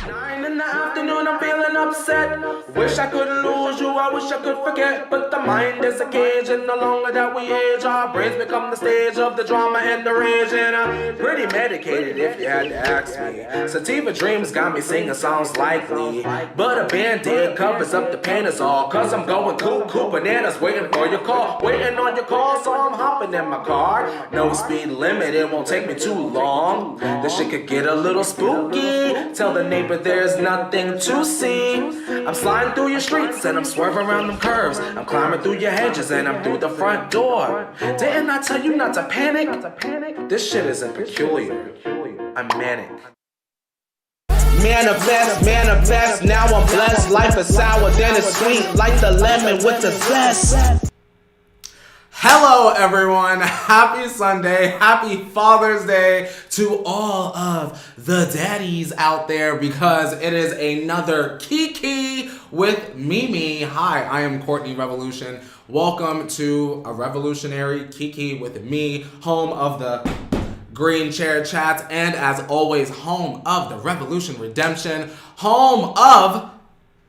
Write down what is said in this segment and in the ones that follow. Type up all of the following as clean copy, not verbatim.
9 in the afternoon, I'm feeling upset. Wish I could lose you, I wish I could forget. But the mind is a cage, and the longer that we age, our brains become the stage of the drama and the rage. And I'm pretty medicated if you had to ask me. Sativa dreams got me singing songs likely, but a band-aid covers up the pain is all. Cause I'm going cuckoo bananas, waiting for your call. Waiting on your call, so I'm hopping in my car. No speed limit, it won't take me too long. This shit could get a little spooky. Tell the neighbor there's nothing to see. I'm sliding through your streets and I'm swerving around them curves. I'm climbing through your hedges and I'm through the front door. Didn't I tell you not to panic? This shit isn't peculiar. I'm manic. Manifest, now I'm blessed. Life is sour, then it's sweet, like the lemon with the zest. Hello everyone, happy Sunday, happy Father's Day to all of the daddies out there, because it is another Kiki with Mimi. Hi, I am CourtneyRevolution. Welcome to a revolutionary Kiki with me, home of the Green Chair Chats, and as always, home of the Revolution Redemption, home of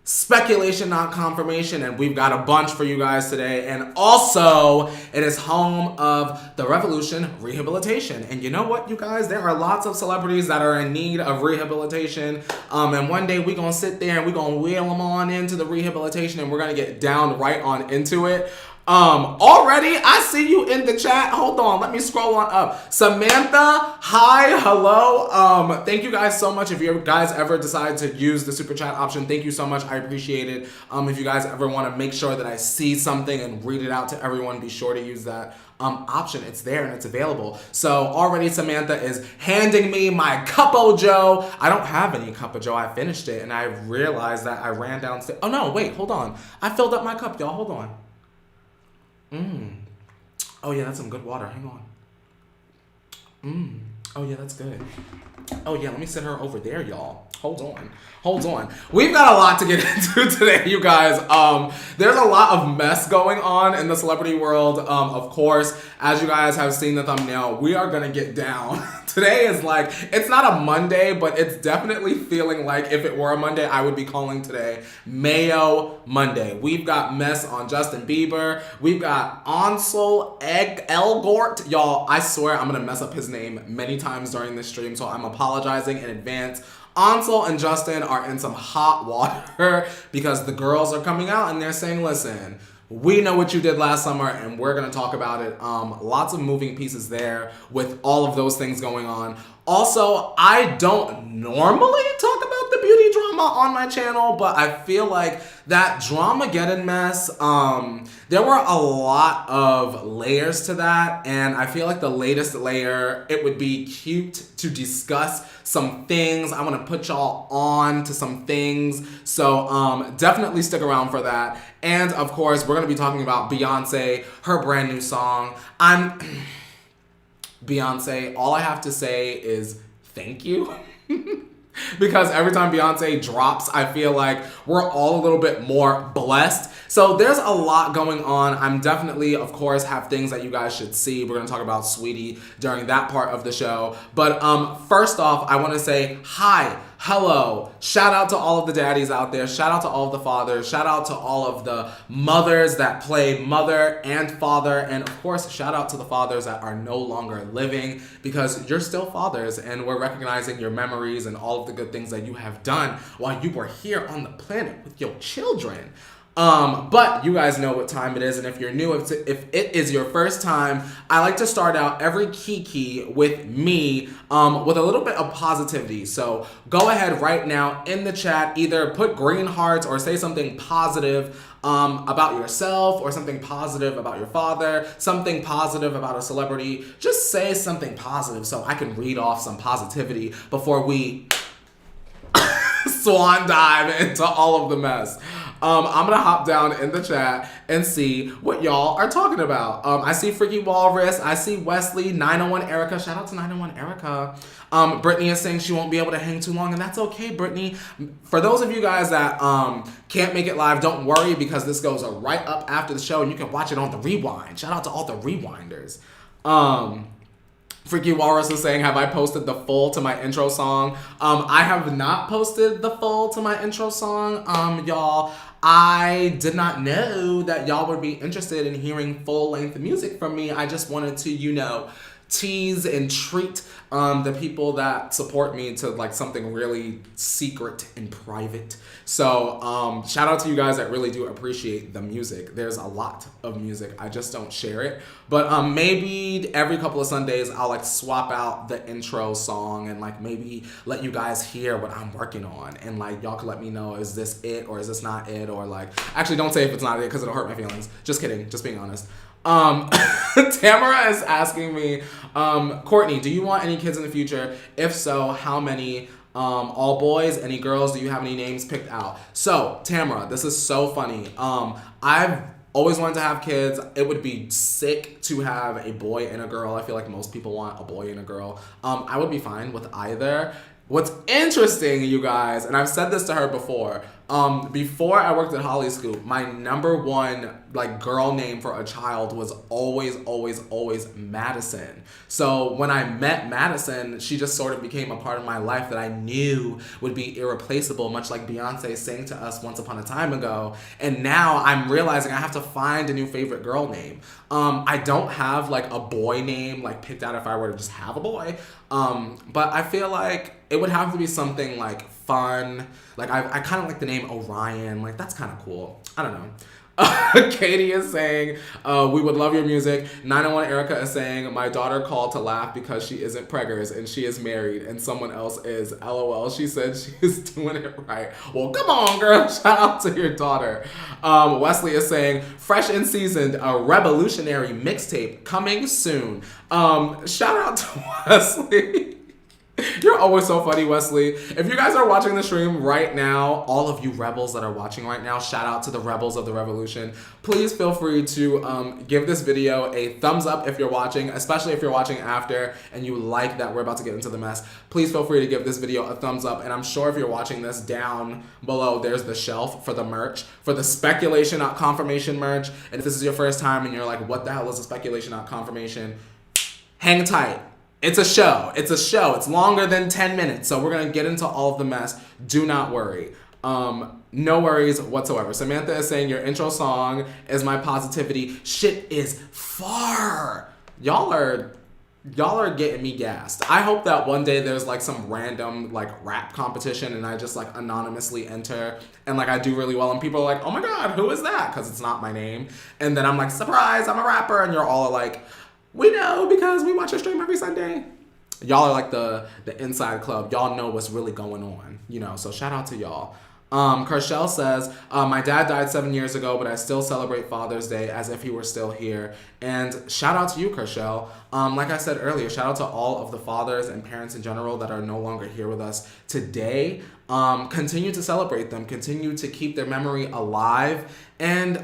Speculation Not Confirmation, and we've got a bunch for you guys today. And also, it is home of the Revolution Rehabilitation. And you know what, you guys? There are lots of celebrities that are in need of rehabilitation. And one day we're going to sit there and we're going to wheel them on into the rehabilitation, and we're going to get down right on into it. Already, I see you in the chat. Hold on, let me scroll on up. Samantha, hi, hello. Thank you guys so much. If you guys ever decide to use the super chat option, thank you so much. I appreciate it. If you guys ever want to make sure that I see something and read it out to everyone, be sure to use that option. It's there and it's available. So already Samantha is handing me my Cup of Joe. I don't have any Cup of Joe. I finished it and I realized that I ran downstairs. Oh no, wait, hold on. I filled up my cup, y'all. Hold on. Oh yeah, that's some good water. Hang on. Oh yeah, that's good. Oh yeah, let me send her over there, y'all. Hold on. We've got a lot to get into today, you guys. There's a lot of mess going on in the celebrity world. Of course, as you guys have seen the thumbnail, we are gonna get down. Today is like, it's not a Monday, but it's definitely feeling like if it were a Monday, I would be calling today Mayo Monday. We've got mess on Justin Bieber. We've got Ansel Elgort. Y'all, I swear I'm gonna mess up his name many times during this stream, so I'm apologizing in advance. Ansel and Justin are in some hot water because the girls are coming out and they're saying, listen, we know what you did last summer and we're going to talk about it. Lots of moving pieces there with all of those things going on. Also, I don't normally talk about the beauty drama on my channel, but I feel like that Dramageddon mess, there were a lot of layers to that, and I feel like the latest layer, it would be cute to discuss some things. I want to put y'all on to some things, so definitely stick around for that. And of course, we're going to be talking about Beyonce, her brand new song. Beyonce, all I have to say is thank you. Because every time Beyonce drops, I feel like we're all a little bit more blessed. So there's a lot going on. I'm definitely, of course, have things that you guys should see. We're going to talk about Saweetie during that part of the show. But first off, I want to say hi, hello. Shout out to all of the daddies out there. Shout out to all of the fathers. Shout out to all of the mothers that play mother and father. And of course, shout out to the fathers that are no longer living, because you're still fathers and we're recognizing your memories and all of the good things that you have done while you were here on the planet with your children. But you guys know what time it is, and if you're new, if it is your first time, I like to start out every Kiki with me with a little bit of positivity. So go ahead right now in the chat, either put green hearts or say something positive about yourself, or something positive about your father, something positive about a celebrity. Just say something positive so I can read off some positivity before we swan dive into all of the mess. I'm gonna hop down in the chat and see what y'all are talking about. I see Freaky Walrus, I see Wesley, 901 Erica. Shout out to 901 Erica. Brittany is saying she won't be able to hang too long, and that's okay, Brittany. For those of you guys that can't make it live, don't worry, because this goes right up after the show and you can watch it on the rewind. Shout out to all the rewinders. Freaky Walrus is saying, have I posted the full to my intro song? I have not posted the full to my intro song, y'all. I did not know that y'all would be interested in hearing full-length music from me. I just wanted to, you know, tease and treat the people that support me to like something really secret and private. So shout out to you guys that really do appreciate the music. There's a lot of music, I just don't share it. But maybe every couple of Sundays I'll like swap out the intro song and like maybe let you guys hear what I'm working on, and like y'all can let me know, is this it or is this not it, or like, actually don't say if it's not it because it'll hurt my feelings. Just kidding, just being honest. Tamara is asking me, Courtney, do you want any kids in the future? If so, how many? All boys, any girls? Do you have any names picked out? So, Tamara, this is so funny. I've always wanted to have kids. It would be sick to have a boy and a girl. I feel like most people want a boy and a girl. I would be fine with either. What's interesting, you guys, and I've said this to her before, before I worked at Holly Scoop, my number one like girl name for a child was always Madison. So when I met Madison, she just sort of became a part of my life that I knew would be irreplaceable, much like Beyonce sang to us once upon a time ago. And now I'm realizing I have to find a new favorite girl name. I don't have like a boy name like picked out if I were to just have a boy. But I feel like it would have to be something like fun. Like I kind of like the name Orion. Like that's kind of cool. I don't know. Katie is saying, we would love your music. 901 Erica is saying, my daughter called to laugh because she isn't preggers and she is married and someone else is. LOL. She said she is doing it right. Well, come on, girl. Shout out to your daughter. Wesley is saying, fresh and seasoned, a revolutionary mixtape coming soon. Shout out to Wesley. You're always so funny, Wesley. If you guys are watching the stream right now, all of you rebels that are watching right now, shout out to the rebels of the revolution. Please feel free to give this video a thumbs up if you're watching, especially if you're watching after and you like that we're about to get into the mess. Please feel free to give this video a thumbs up. And I'm sure if you're watching this, down below, there's the shelf for the merch, for the speculation not confirmation merch. And if this is your first time and you're like, what the hell is a speculation not confirmation? Hang tight. It's a show. It's a show. It's longer than 10 minutes. So we're going to get into all of the mess. Do not worry. No worries whatsoever. Samantha is saying your intro song is my positivity. Shit is far. Y'all are getting me gassed. I hope that one day there's like some random like rap competition and I just like anonymously enter and like I do really well and people are like, oh my God, who is that? Because it's not my name. And then I'm like, surprise, I'm a rapper. And you're all like, we know because we watch your stream every Sunday. Y'all are like the inside club. Y'all know what's really going on, you know, so shout out to y'all. Kershell says, my dad died 7 years ago, but I still celebrate Father's Day as if he were still here. And shout out to you, Kershell. Like I said earlier, shout out to all of the fathers and parents in general that are no longer here with us today. Continue to celebrate them, continue to keep their memory alive, and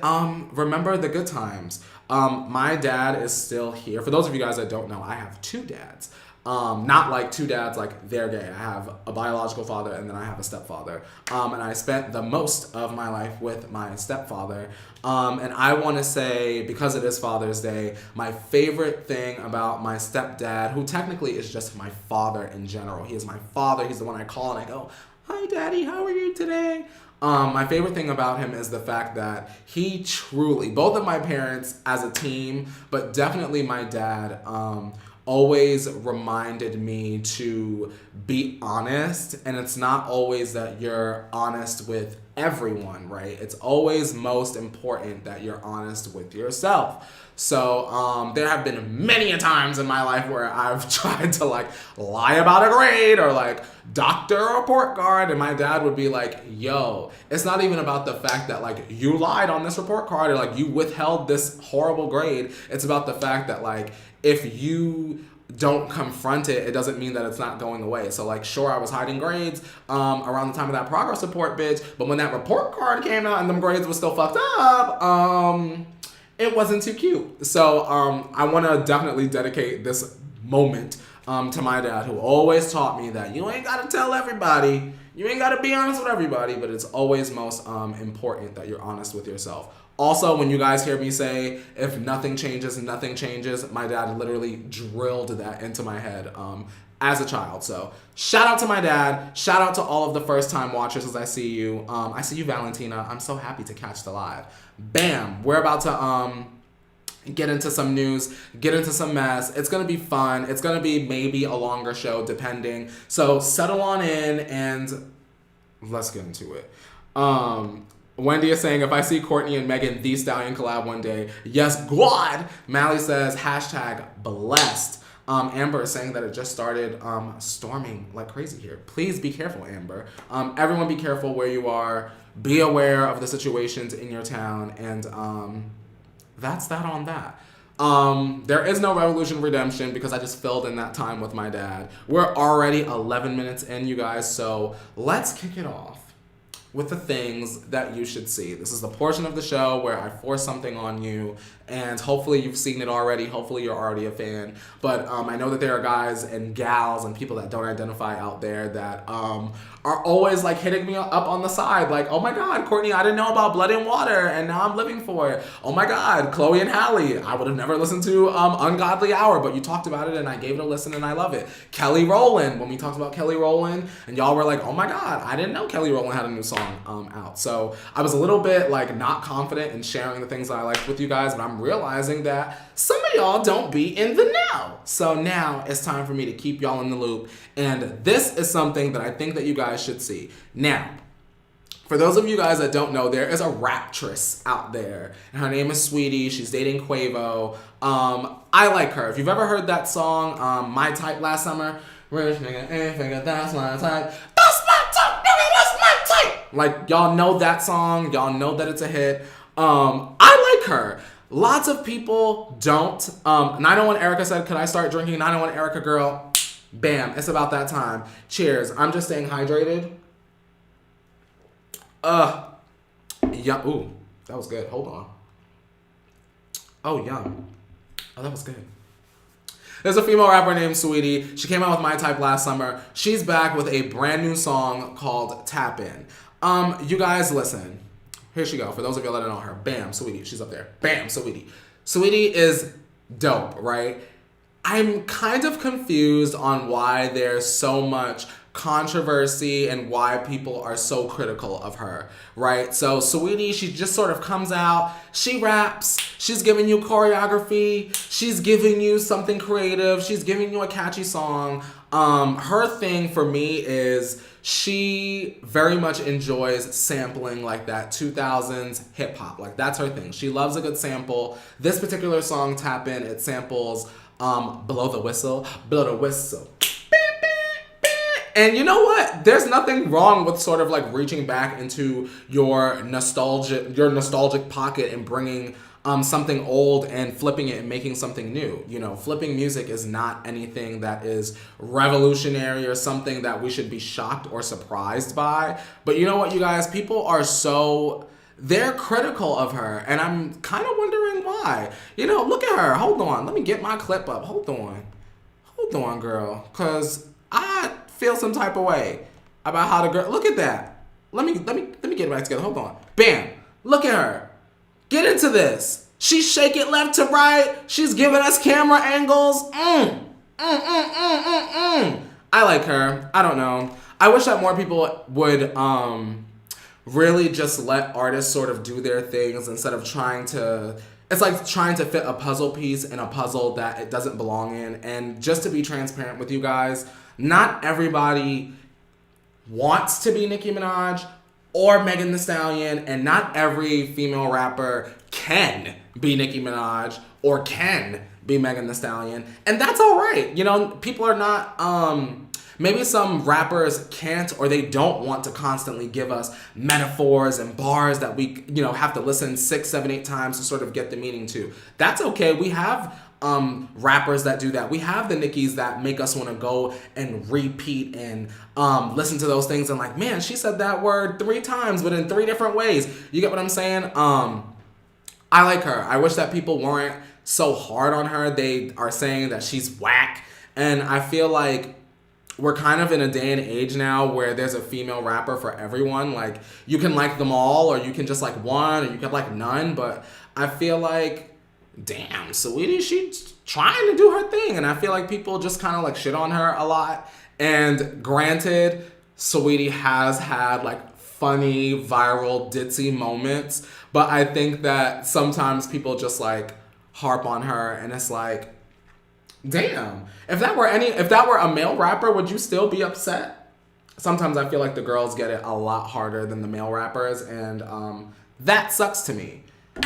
remember the good times. My dad is still here. For those of you guys that don't know, I have two dads. Not like two dads like they're gay. I have a biological father and then I have a stepfather. And I spent the most of my life with my stepfather. And I want to say, because it is Father's Day, my favorite thing about my stepdad, who technically is just my father in general. He is my father. He's the one I call and I go, hi, Daddy, how are you today? My favorite thing about him is the fact that he truly, both of my parents as a team, but definitely my dad, always reminded me to be honest. And it's not always that you're honest with everyone, right? It's always most important that you're honest with yourself. So there have been many a times in my life where I've tried to like lie about a grade or like doctor a report card, and my dad would be like, yo, it's not even about the fact that like you lied on this report card or like you withheld this horrible grade. It's about the fact that like if you don't confront it, it doesn't mean that it's not going away. So like, sure, I was hiding grades around the time of that progress report, bitch, but when that report card came out and them grades were still fucked up, it wasn't too cute. So I want to definitely dedicate this moment to my dad, who always taught me that you ain't got to tell everybody, you ain't got to be honest with everybody, but it's always most important that you're honest with yourself. Also, when you guys hear me say, if nothing changes, nothing changes, my dad literally drilled that into my head as a child. So shout out to my dad. Shout out to all of the first time watchers as I see you. I see you, Valentina. I'm so happy to catch the live. Bam. We're about to get into some news, get into some mess. It's going to be fun. It's going to be maybe a longer show depending. So settle on in and let's get into it. Wendy is saying, if I see Courtney and Megan Thee Stallion collab one day, yes, God. Mally says, hashtag blessed. Amber is saying that it just started storming like crazy here. Please be careful, Amber. Everyone be careful where you are. Be aware of the situations in your town. And that's that on that. There is no Revolution Redemption because I just filled in that time with my dad. We're already 11 minutes in, you guys. So let's kick it off with the things that you should see. This is the portion of the show where I force something on you, and hopefully you've seen it already. Hopefully you're already a fan. But I know that there are guys and gals and people that don't identify out there that are always like hitting me up on the side, like, oh my God, Courtney, I didn't know about Blood and Water, and now I'm living for it. Oh my God, Chloe and Hallie, I would have never listened to Ungodly Hour, but you talked about it and I gave it a listen and I love it. Kelly Rowland, when we talked about Kelly Rowland, and y'all were like, oh my God, I didn't know Kelly Rowland had a new song out. So I was a little bit like not confident in sharing the things that I liked with you guys, but I'm realizing that some of y'all don't be in the know. So now it's time for me to keep y'all in the loop, and this is something that I think that you guys should see. Now, for those of you guys that don't know, there is a raptress out there, and her name is Saweetie. She's dating Quavo. I like her. If you've ever heard that song, My Type Last Summer, rich nigga, ain't figure that's my type. That's my type, nigga, that's my type. Like, y'all know that song. Y'all know that it's a hit. I like her. Lots of people don't. 901 Erica said, could I start drinking? 901 Erica, girl. Bam. It's about that time. Cheers. I'm just staying hydrated. Yum. Ooh, that was good. Hold on. Oh, yum. Oh, that was good. There's a female rapper named Saweetie. She came out with My Type last summer. She's back with a brand new song called Tap In. You guys, listen. Here she go. For those of you that don't know her. Bam, Saweetie. She's up there. Bam, Saweetie. Saweetie is dope, right? I'm kind of confused on why there's so much controversy and why people are so critical of her, right? So Saweetie, she just sort of comes out, she raps, she's giving you choreography, she's giving you something creative, she's giving you a catchy song. Her thing for me is she very much enjoys sampling like that 2000s hip hop. Like that's her thing. She loves a good sample. This particular song, Tap In, it samples Blow the Whistle, Blow the Whistle. And you know what? There's nothing wrong with sort of like reaching back into your nostalgic pocket and bringing something old and flipping it and making something new. You know, flipping music is not anything that is revolutionary or something that we should be shocked or surprised by. But you know what, you guys? People are they're critical of her, and I'm kind of wondering why. You know, look at her. Hold on. Let me get my clip up. Hold on, girl. Because I feel some type of way about how the girl. Look at that. Let me get it back together. Hold on. Bam. Look at her. Get into this. She's shaking left to right. She's giving us camera angles. I like her. I don't know. I wish that more people would really just let artists sort of do their things instead of trying to. It's like trying to fit a puzzle piece in a puzzle that it doesn't belong in. And just to be transparent with you guys, not everybody wants to be Nicki Minaj or Megan Thee Stallion, and not every female rapper can be Nicki Minaj or can be Megan Thee Stallion, and that's all right. You know, people are not, maybe some rappers can't or they don't want to constantly give us metaphors and bars that we, you know, have to listen 6, 7, 8 times to sort of get the meaning to. That's okay. We have rappers that do that. We have the Nickies that make us want to go and repeat and listen to those things and like, man, she said that word 3 times, but in 3 different ways. You get what I'm saying? I like her. I wish that people weren't so hard on her. They are saying that she's whack. And I feel like we're kind of in a day and age now where there's a female rapper for everyone. Like, you can like them all, or you can just like one, or you can like none. But I feel like, damn, Saweetie, she's trying to do her thing. And I feel like people just kind of like shit on her a lot. And granted, Saweetie has had like funny, viral, ditzy moments. But I think that sometimes people just like harp on her, and it's like, damn, if that were a male rapper, would you still be upset? Sometimes I feel like the girls get it a lot harder than the male rappers, and that sucks to me.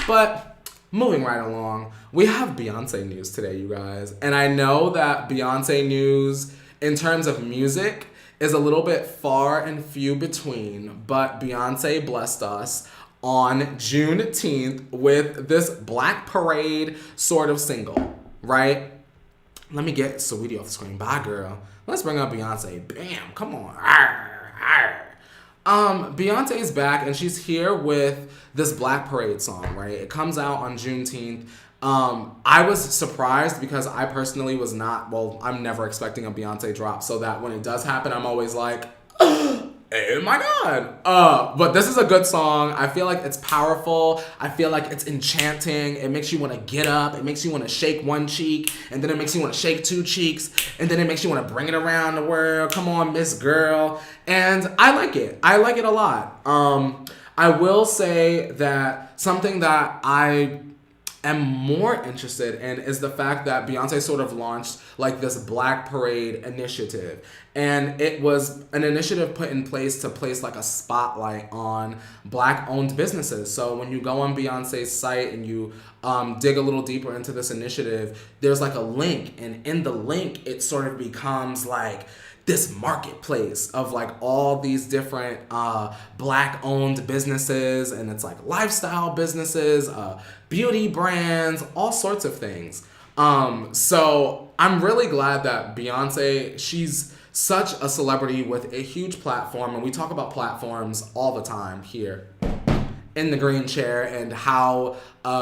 But moving right along, we have Beyonce news today, you guys. And I know that Beyonce news, in terms of music, is a little bit far and few between, but Beyonce blessed us on Juneteenth with this Black Parade sort of single, right? Let me get Saweetie off the screen. Bye, girl. Let's bring up Beyonce. Bam, come on. Arr, arr. Beyonce's back, and she's here with this Black Parade song, right? It comes out on Juneteenth. I was surprised because I personally was not, well, I'm never expecting a Beyonce drop, so that when it does happen, I'm always like, oh my God. But this is a good song. I feel like it's powerful. I feel like it's enchanting. It makes you want to get up. It makes you want to shake one cheek, and then it makes you want to shake two cheeks, and then it makes you want to bring it around the world. Come on, Miss Girl. And I like it. I like it a lot. I will say that something that I am more interested in is the fact that Beyonce sort of launched like this Black Parade initiative. And it was an initiative put in place to place like a spotlight on Black owned businesses. So when you go on Beyonce's site and you dig a little deeper into this initiative, there's like a link, and in the link it sort of becomes like this marketplace of like all these different Black owned businesses, and it's like lifestyle businesses, beauty brands, all sorts of things. So I'm really glad that Beyonce, she's such a celebrity with a huge platform, and we talk about platforms all the time here in the green chair and how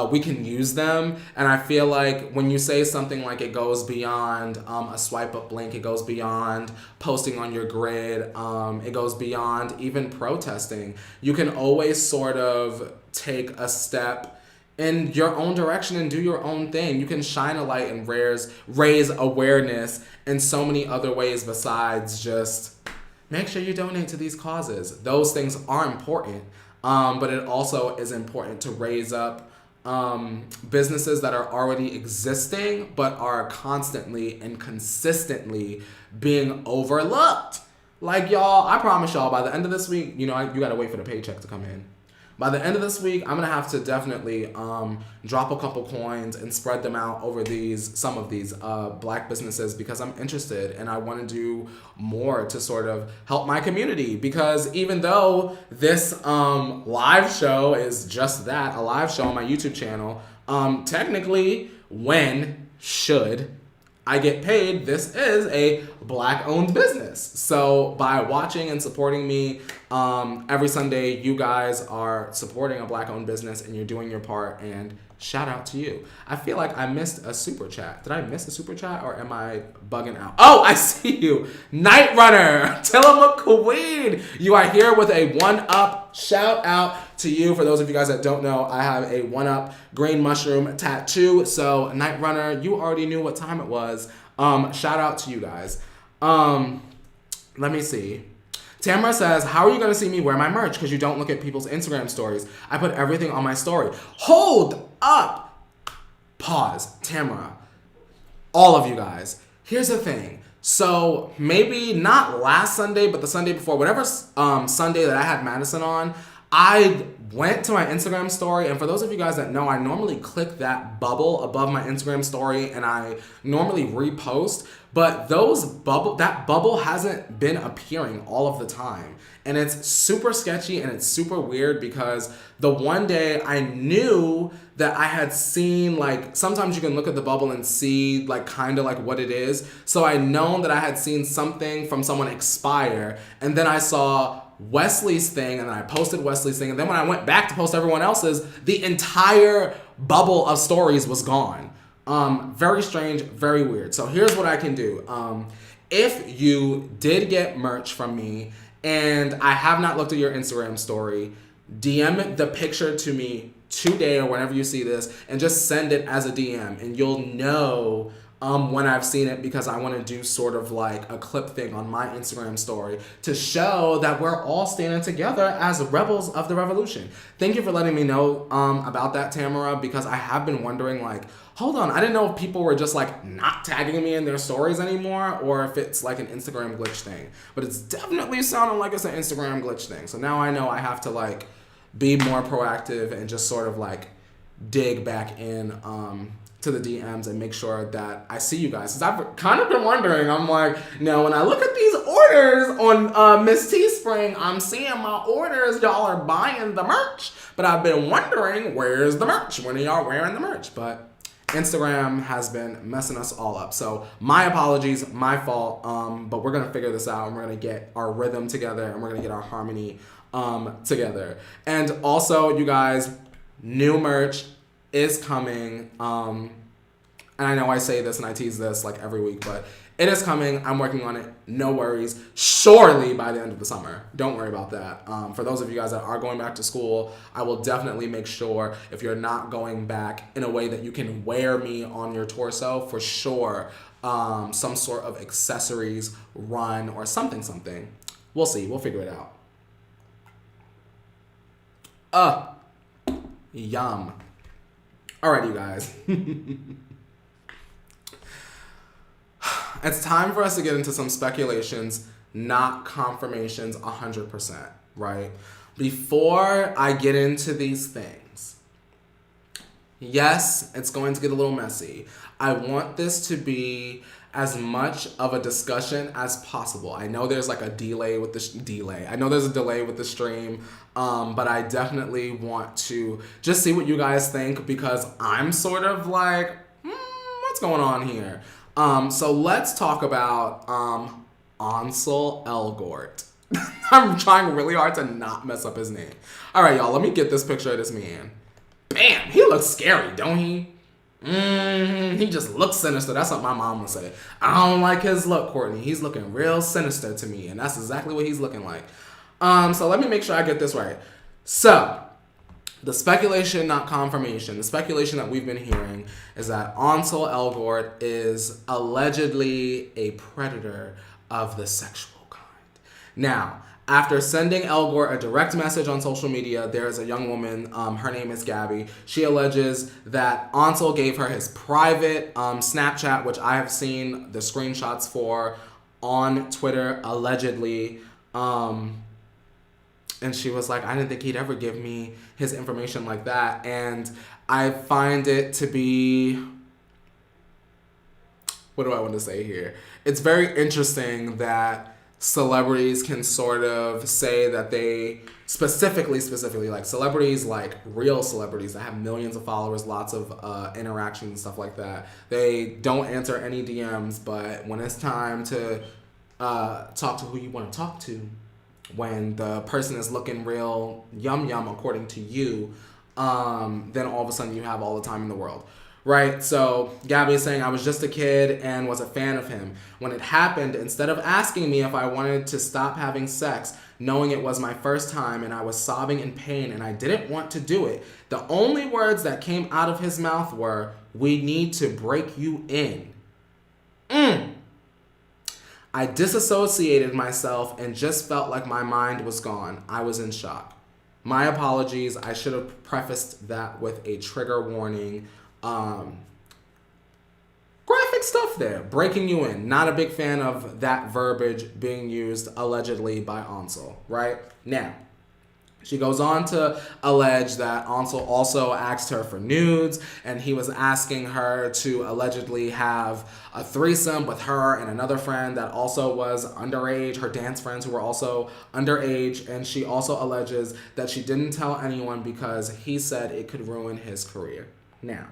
we can use them. And I feel like when you say something like it goes beyond a swipe up link, it goes beyond posting on your grid, it goes beyond even protesting. You can always sort of take a step in your own direction and do your own thing. You can shine a light and raise awareness in so many other ways besides just make sure you donate to these causes. Those things are important. But it also is important to raise up businesses that are already existing but are constantly and consistently being overlooked. Like, y'all, I promise y'all, by the end of this week, you gotta wait for the paycheck to come in. By the end of this week, I'm gonna have to definitely drop a couple coins and spread them out over some of these Black businesses, because I'm interested and I want to do more to sort of help my community. Because even though this live show is just that, a live show on my YouTube channel, technically, when should I get paid, this is a Black owned business. So by watching and supporting me every Sunday, you guys are supporting a Black owned business and you're doing your part, and shout out to you. I feel like I missed a super chat. Did I miss a super chat, or am I bugging out? Oh, I see you. Night Runner, Tillamook Queen. You are here with a 1-up. Shout out to you. For those of you guys that don't know, I have a 1-up green mushroom tattoo. So Night Runner, you already knew what time it was. Shout out to you guys. Let me see. Tamara says, how are you going to see me wear my merch? Because you don't look at people's Instagram stories. I put everything on my story. Hold up. Pause. Tamara. All of you guys. Here's the thing. So maybe not last Sunday, but the Sunday before, whatever Sunday that I had Madison on, I went to my Instagram story, and for those of you guys that know, I normally click that bubble above my Instagram story and I normally repost, but that bubble hasn't been appearing all of the time. And it's super sketchy and it's super weird, because the one day I knew that I had seen, like, sometimes you can look at the bubble and see like kind of like what it is. So I known that I had seen something from someone expire, and then I saw Wesley's thing, and then I posted Wesley's thing, and then when I went back to post everyone else's, the entire bubble of stories was gone. Very strange, very weird. So here's what I can do. if you did get merch from me and I have not looked at your Instagram story, DM the picture to me today or whenever you see this and just send it as a DM, and you'll know when I've seen it, because I want to do sort of like a clip thing on my Instagram story to show that we're all standing together as rebels of the revolution. Thank you for letting me know about that, Tamara, because I have been wondering, like, hold on, I didn't know if people were just like not tagging me in their stories anymore or if it's like an Instagram glitch thing. But it's definitely sounding like it's an Instagram glitch thing. So now I know I have to like be more proactive and just sort of like dig back in to the DMs and make sure that I see you guys. Because I've kind of been wondering, I'm like, now when I look at these orders on Miss Teespring, I'm seeing my orders, y'all are buying the merch. But I've been wondering, where's the merch? When are y'all wearing the merch? But Instagram has been messing us all up. So my apologies, my fault. But we're going to figure this out, and we're going to get our rhythm together, and we're going to get our harmony together. And also, you guys, new merch is coming. And I know I say this and I tease this like every week, but it is coming. I'm working on it. No worries. Surely by the end of the summer. Don't worry about that. For those of you guys that are going back to school, I will definitely make sure, if you're not going back, in a way that you can wear me on your torso, for sure, some sort of accessories run or something. We'll see. We'll figure it out. Yum. Alright, you guys. It's time for us to get into some speculations, not confirmations 100%, right? Before I get into these things, yes, it's going to get a little messy. I want this to be as much of a discussion as possible. I know there's like a delay with the I know there's a delay with the stream, but I definitely want to just see what you guys think, because I'm sort of like, what's going on here? So let's talk about Ansel Elgort. I'm trying really hard to not mess up his name. All right, y'all, let me get this picture of this man. Bam, he looks scary, don't he? He just looks sinister. That's what my mom would say. I don't like his look, Courtney. He's looking real sinister to me, and that's exactly what he's looking like. So let me make sure I get this right. So, the speculation, not confirmation, the speculation that we've been hearing is that Ansel Elgort is allegedly a predator of the sexual kind. Now, after sending Elgort a direct message on social media, there is a young woman, her name is Gabby. She alleges that Ansel gave her his private Snapchat, which I have seen the screenshots for on Twitter, allegedly. And she was like, I didn't think he'd ever give me his information like that. And I find it to be, what do I want to say here? It's very interesting that celebrities can sort of say that they specifically like celebrities, like real celebrities that have millions of followers, lots of interactions and stuff like that. They don't answer any DMs, but when it's time to talk to who you want to talk to, when the person is looking real yum according to you, then all of a sudden you have all the time in the world. Right, so Gabby is saying, I was just a kid and was a fan of him. When it happened, instead of asking me if I wanted to stop having sex, knowing it was my first time and I was sobbing in pain and I didn't want to do it, the only words that came out of his mouth were, "We need to break you in." I disassociated myself and just felt like my mind was gone. I was in shock. My apologies. I should have prefaced that with a trigger warning. Graphic stuff there. Breaking you in. Not a big fan of that verbiage being used allegedly by Ansel, right? Now, she goes on to allege that Ansel also asked her for nudes, and he was asking her to allegedly have a threesome with her and another friend that also was underage, her dance friends who were also underage, and she also alleges that she didn't tell anyone because he said it could ruin his career. Now,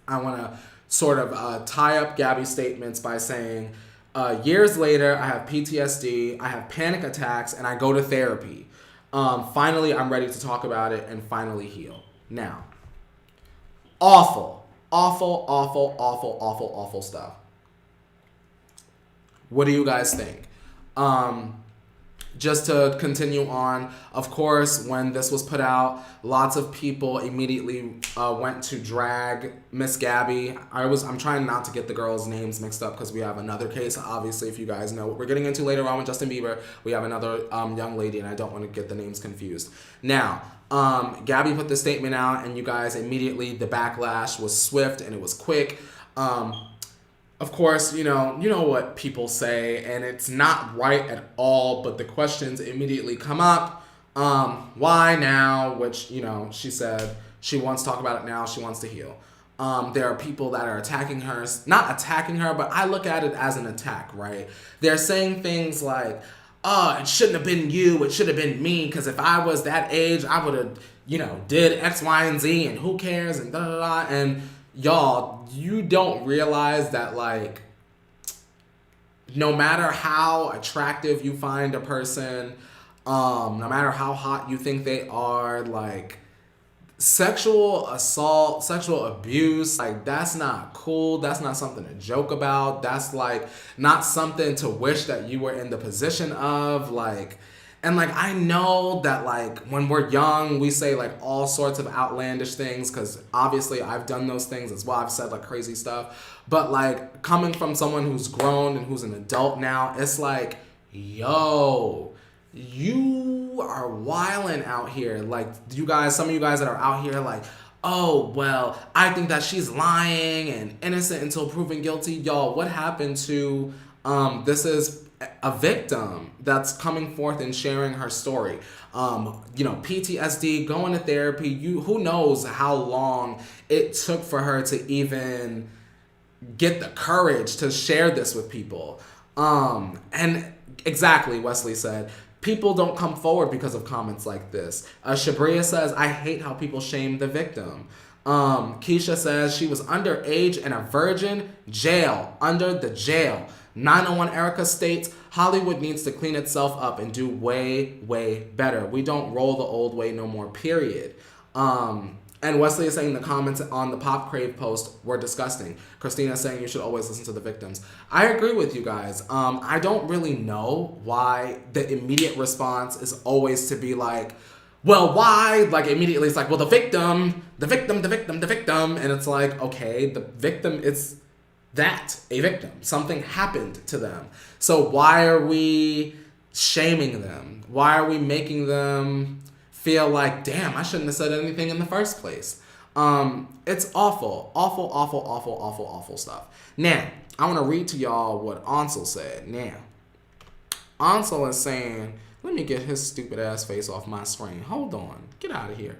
I want to sort of tie up Gabby's statements by saying, years later, I have PTSD, I have panic attacks, and I go to therapy. Finally, I'm ready to talk about it and finally heal. Now, awful stuff. What do you guys think? Just to continue on, of course, when this was put out, lots of people immediately went to drag Miss Gabby. I'm trying not to get the girls' names mixed up because we have another case. Obviously, if you guys know what we're getting into later on with Justin Bieber, we have another young lady, and I don't want to get the names confused. Now, Gabby put this statement out, and you guys immediately, the backlash was swift and it was quick. Of course, you know what people say, and it's not right at all, but the questions immediately come up. Why now? Which, she said she wants to talk about it now. She wants to heal. There are people that are attacking her. Not attacking her, but I look at it as an attack, right? They're saying things like, oh, it shouldn't have been you. It should have been me. Because if I was that age, I would have, did X, Y, and Z, and who cares, and da-da-da. And y'all, you don't realize that, like, no matter how attractive you find a person, no matter how hot you think they are, like, sexual assault, sexual abuse, like, that's not cool. That's not something to joke about. That's, like, not something to wish that you were in the position of, like. And, like, I know that, like, when we're young, we say, like, all sorts of outlandish things, because obviously I've done those things as well. I've said, like, crazy stuff. But, like, coming from someone who's grown and who's an adult now, it's like, yo, you are wilding out here. Like, some of you guys that are out here, like, oh, well, I think that she's lying and innocent until proven guilty. Y'all, what happened to, this is a victim that's coming forth and sharing her story. PTSD, going to therapy. Who knows how long it took for her to even get the courage to share this with people. And exactly, Wesley said, people don't come forward because of comments like this. Shabria says, I hate how people shame the victim. Keisha says, she was underage and a virgin. Jail. Under the jail. 901 Erica states, Hollywood needs to clean itself up and do way, way better. We don't roll the old way no more, period. And Wesley is saying the comments on the Pop Crave post were disgusting. Christina is saying you should always listen to the victims. I agree with you guys. I don't really know why the immediate response is always to be like, well, why? Like, immediately it's like, well, the victim. And it's like, okay, the victim is a victim. Something happened to them. So why are we shaming them? Why are we making them feel like, damn, I shouldn't have said anything in the first place? It's awful. Awful stuff. Now, I want to read to y'all what Ansel said. Now, Ansel is saying, let me get his stupid ass face off my screen. Hold on. Get out of here.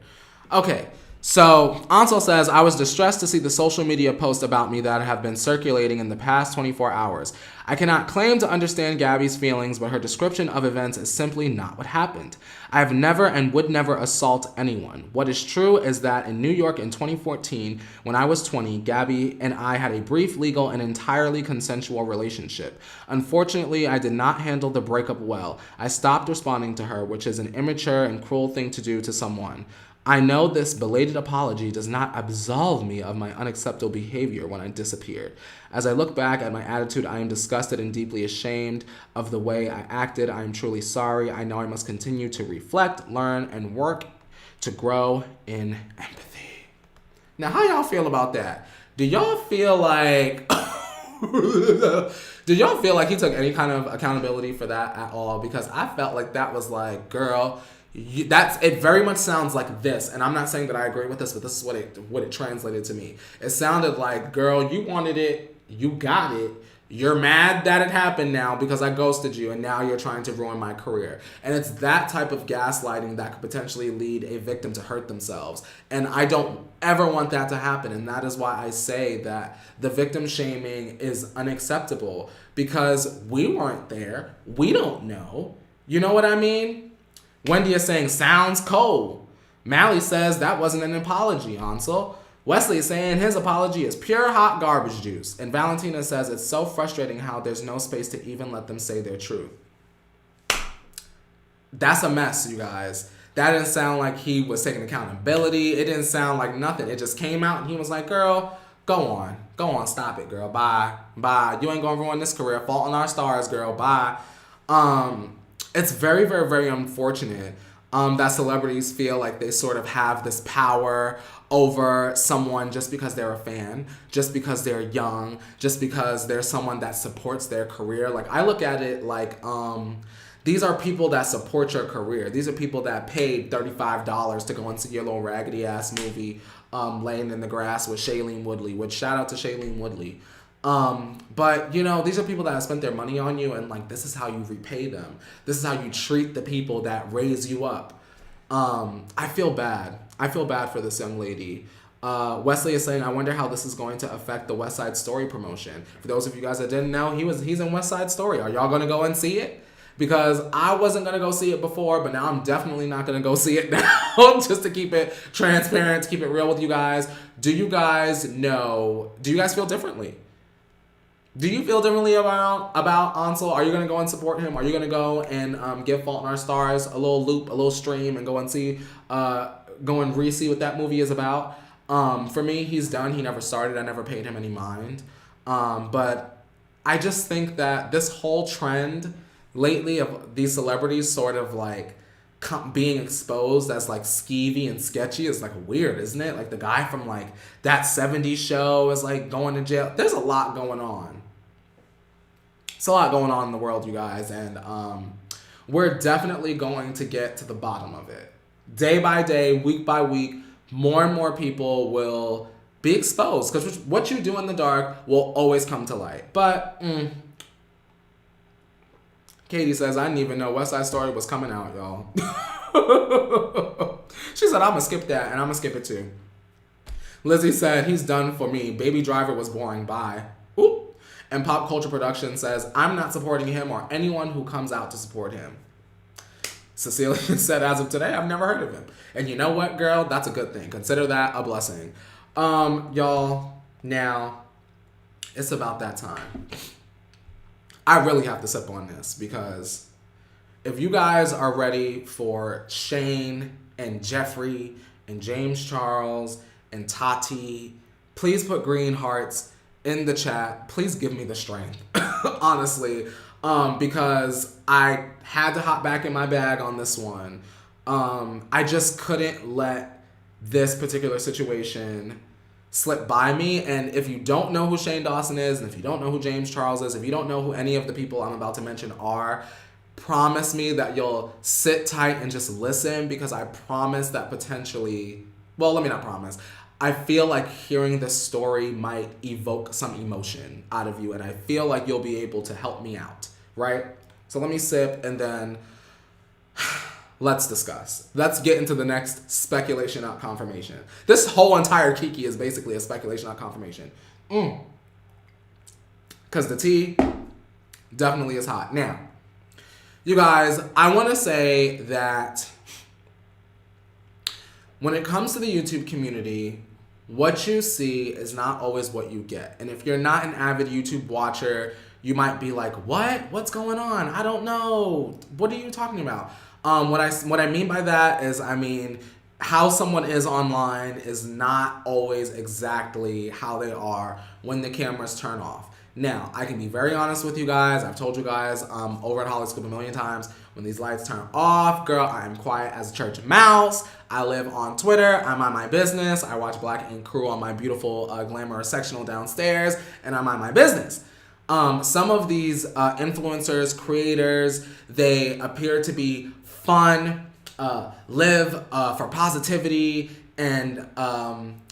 Okay. So, Ansel says, I was distressed to see the social media posts about me that have been circulating in the past 24 hours. I cannot claim to understand Gabby's feelings, but her description of events is simply not what happened. I have never and would never assault anyone. What is true is that in New York in 2014, when I was 20, Gabby and I had a brief legal and entirely consensual relationship. Unfortunately, I did not handle the breakup well. I stopped responding to her, which is an immature and cruel thing to do to someone. I know this belated apology does not absolve me of my unacceptable behavior when I disappeared. As I look back at my attitude, I am disgusted and deeply ashamed of the way I acted. I am truly sorry. I know I must continue to reflect, learn, and work to grow in empathy. Now, how y'all feel about that? Do y'all feel like he took any kind of accountability for that at all? Because I felt like that was like, girl, it very much sounds like this, and I'm not saying that I agree with this, but this is what it translated to me. It sounded like, girl, you wanted it, you got it, you're mad that it happened now because I ghosted you, and now you're trying to ruin my career. And it's that type of gaslighting that could potentially lead a victim to hurt themselves, and I don't ever want that to happen. And that is why I say that the victim shaming is unacceptable, because we weren't there, we don't know, you know what I mean? Wendy is saying, sounds cold. Mally says that wasn't an apology, Ansel. Wesley is saying his apology is pure hot garbage juice. And Valentina says it's so frustrating how there's no space to even let them say their truth. That's a mess, you guys. That didn't sound like he was taking accountability. It didn't sound like nothing. It just came out and he was like, girl, go on, stop it, girl, bye. Bye. You ain't gonna ruin this career. Fault in Our Stars, girl. Bye. It's very, very, very unfortunate that celebrities feel like they sort of have this power over someone just because they're a fan, just because they're young, just because they're someone that supports their career. Like, I look at it like, these are people that support your career. These are people that paid $35 to go and see your little raggedy ass movie, Laying in the Grass with Shailene Woodley, which shout out to Shailene Woodley. But you know, these are people that have spent their money on you, and like, this is how you repay them. This is how you treat the people that raise you up. I feel bad. I feel bad for this young lady. Wesley is saying, I wonder how this is going to affect the West Side Story promotion. For those of you guys that didn't know, he's in West Side Story. Are y'all gonna go and see it? Because I wasn't gonna go see it before, but now I'm definitely not gonna go see it now. Just to keep it transparent, to keep it real with you guys. Do you guys feel differently? Do you feel differently about Ansel? Are you going to go and support him? Are you going to go and give Fault in Our Stars a little loop, a little stream, and go and re-see what that movie is about? For me, he's done. He never started. I never paid him any mind. But I just think that this whole trend lately of these celebrities sort of like being exposed as like skeevy and sketchy is like weird, isn't it? Like the guy from like That 70s Show is like going to jail. There's a lot going on. It's a lot going on in the world, you guys, and we're definitely going to get to the bottom of it. Day by day, week by week, more and more people will be exposed, because what you do in the dark will always come to light. But Katie says, I didn't even know West Side Story was coming out, y'all. She said, I'm going to skip that, and I'm going to skip it too. Lizzie said, he's done for me. Baby Driver was boring. Bye. Oop. And Pop Culture Production says, I'm not supporting him or anyone who comes out to support him. Cecilia said, as of today, I've never heard of him. And you know what, girl? That's a good thing. Consider that a blessing. Y'all, now, it's about that time. I really have to sip on this, because if you guys are ready for Shane and Jeffree and James Charles and Tati, please put green hearts in the chat. Please give me the strength, honestly, because I had to hop back in my bag on this one. I just couldn't let this particular situation slip by me. And if you don't know who Shane Dawson is, and if you don't know who James Charles is, if you don't know who any of the people I'm about to mention are, promise me that you'll sit tight and just listen, because I promise that potentially, well, let me not promise. I feel like hearing this story might evoke some emotion out of you, and I feel like you'll be able to help me out, right? So let me sip, and then let's discuss. Let's get into the next speculation, not confirmation. This whole entire Kiki is basically a speculation, not confirmation. Because the tea definitely is hot. Now, you guys, I want to say that when it comes to the YouTube community, what you see is not always what you get. And if you're not an avid YouTube watcher, you might be like, what? What's going on? I don't know. What are you talking about? What I mean by that is, I mean, how someone is online is not always exactly how they are when the cameras turn off. Now, I can be very honest with you guys. I've told you guys over at Holly Scoop a million times, when these lights turn off, girl, I am quiet as a church mouse. I live on Twitter. I'm on my business. I watch Black Ink Crew on my beautiful glamorous sectional downstairs, and I'm on my business. Some of these influencers, creators, they appear to be fun, live for positivity, and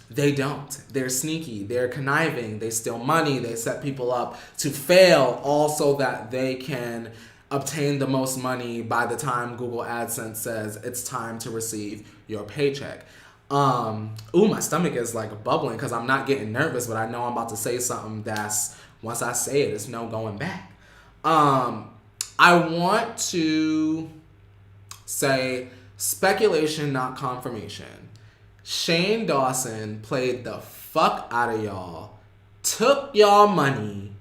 they don't. They're sneaky. They're conniving. They steal money. They set people up to fail, all so that they can obtain the most money by the time Google AdSense says it's time to receive your paycheck. My stomach is like bubbling because I'm not getting nervous, but I know I'm about to say something that's, once I say it, it's no going back. I want to say speculation, not confirmation. Shane Dawson played the fuck out of y'all, took y'all money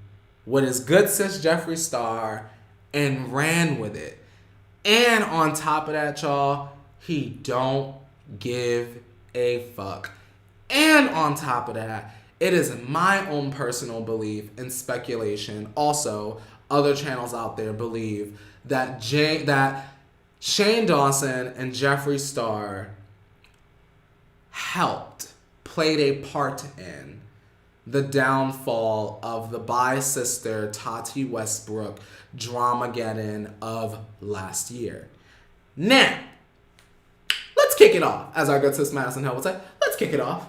with his good sis Jeffree Star, and ran with it. And on top of that, y'all, he don't give a fuck. And on top of that, it is my own personal belief and speculation. Also, other channels out there believe that Shane Dawson and Jeffree Star played a part in the downfall of the bi-sister Tati Westbrook dramageddon of last year. Now, let's kick it off, as our good sis Madison Hill would say. Let's kick it off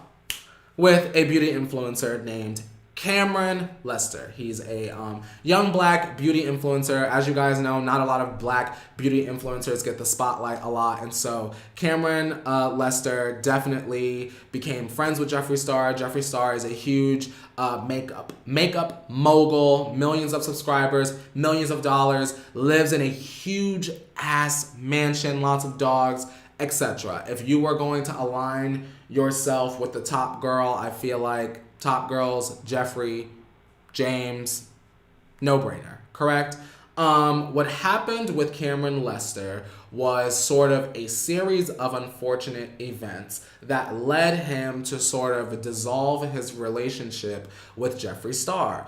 with a beauty influencer named Cameron Lester. He's a young black beauty influencer. As you guys know, not a lot of black beauty influencers get the spotlight a lot. And so Cameron Lester definitely became friends with Jeffree Star. Jeffree Star is a huge makeup mogul, millions of subscribers, millions of dollars, lives in a huge ass mansion, lots of dogs, etc. If you were going to align yourself with the top girl, I feel like top girls, Jeffree, James, no-brainer, correct? What happened with Cameron Lester was sort of a series of unfortunate events that led him to sort of dissolve his relationship with Jeffree Star.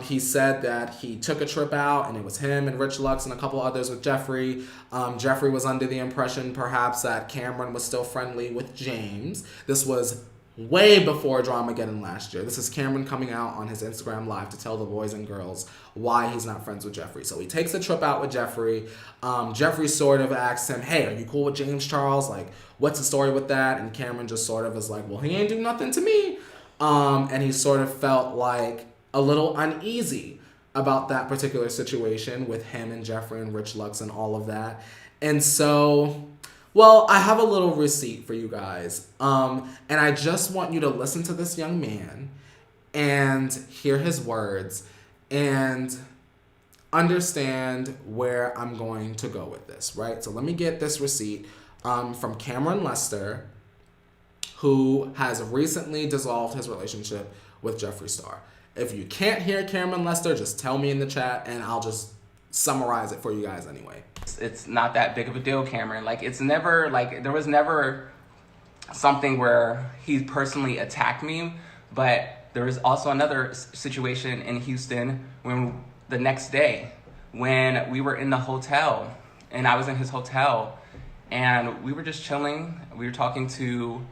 He said that he took a trip out and it was him and Rich Lux and a couple others with Jeffree. Jeffree was under the impression perhaps that Cameron was still friendly with James. This was way before Dramageddon last year. This is Cameron coming out on his Instagram Live to tell the boys and girls why he's not friends with Jeffree. So he takes a trip out with Jeffree. Jeffree sort of asks him, hey, are you cool with James Charles? Like, what's the story with that? And Cameron just sort of is like, well, he ain't do nothing to me. And he sort of felt like a little uneasy about that particular situation with him and Jeffree and Rich Lux and all of that. And so, well, I have a little receipt for you guys. And I just want you to listen to this young man and hear his words and understand where I'm going to go with this, right? So let me get this receipt from Cameron Lester, who has recently dissolved his relationship with Jeffree Star. If you can't hear Cameron Lester, just tell me in the chat and I'll just summarize it for you guys anyway. It's not that big of a deal, Cameron. Like, it's never, like, there was never something where he personally attacked me, but there was also another situation in Houston when the next day when we were in the hotel and I was in his hotel and we were just chilling. We were talking to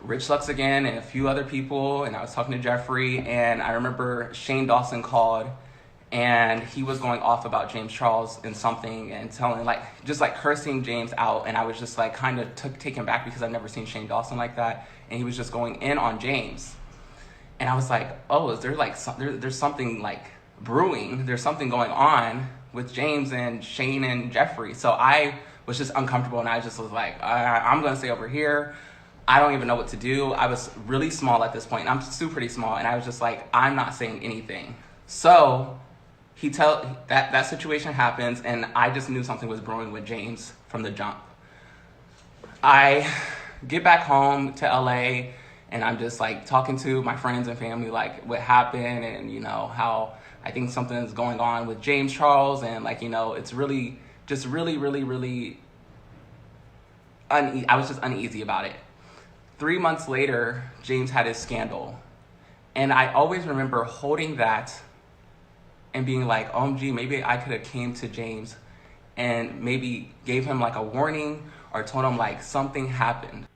Rich Lux again and a few other people, and I was talking to Jeffree, and I remember Shane Dawson called and he was going off about James Charles and something and telling, like, just like cursing James out, and I was just like kind of taken back because I've never seen Shane Dawson like that, and he was just going in on James. And I was like, oh, is there like there's something like brewing, there's something going on with James and Shane and Jeffree. So I was just uncomfortable, and I just was like, I'm gonna stay over here. I don't even know what to do. I was really small at this point. I'm still pretty small, and I was just like, I'm not saying anything. So that situation happens, and I just knew something was brewing with James from the jump. I get back home to LA, and I'm just like talking to my friends and family, like what happened, and you know how I think something's going on with James Charles, and like, you know, it's really just really I was just uneasy about it. 3 months later, James had his scandal, and I always remember holding that and being like, OMG, maybe I could have came to James and maybe gave him like a warning or told him like something happened.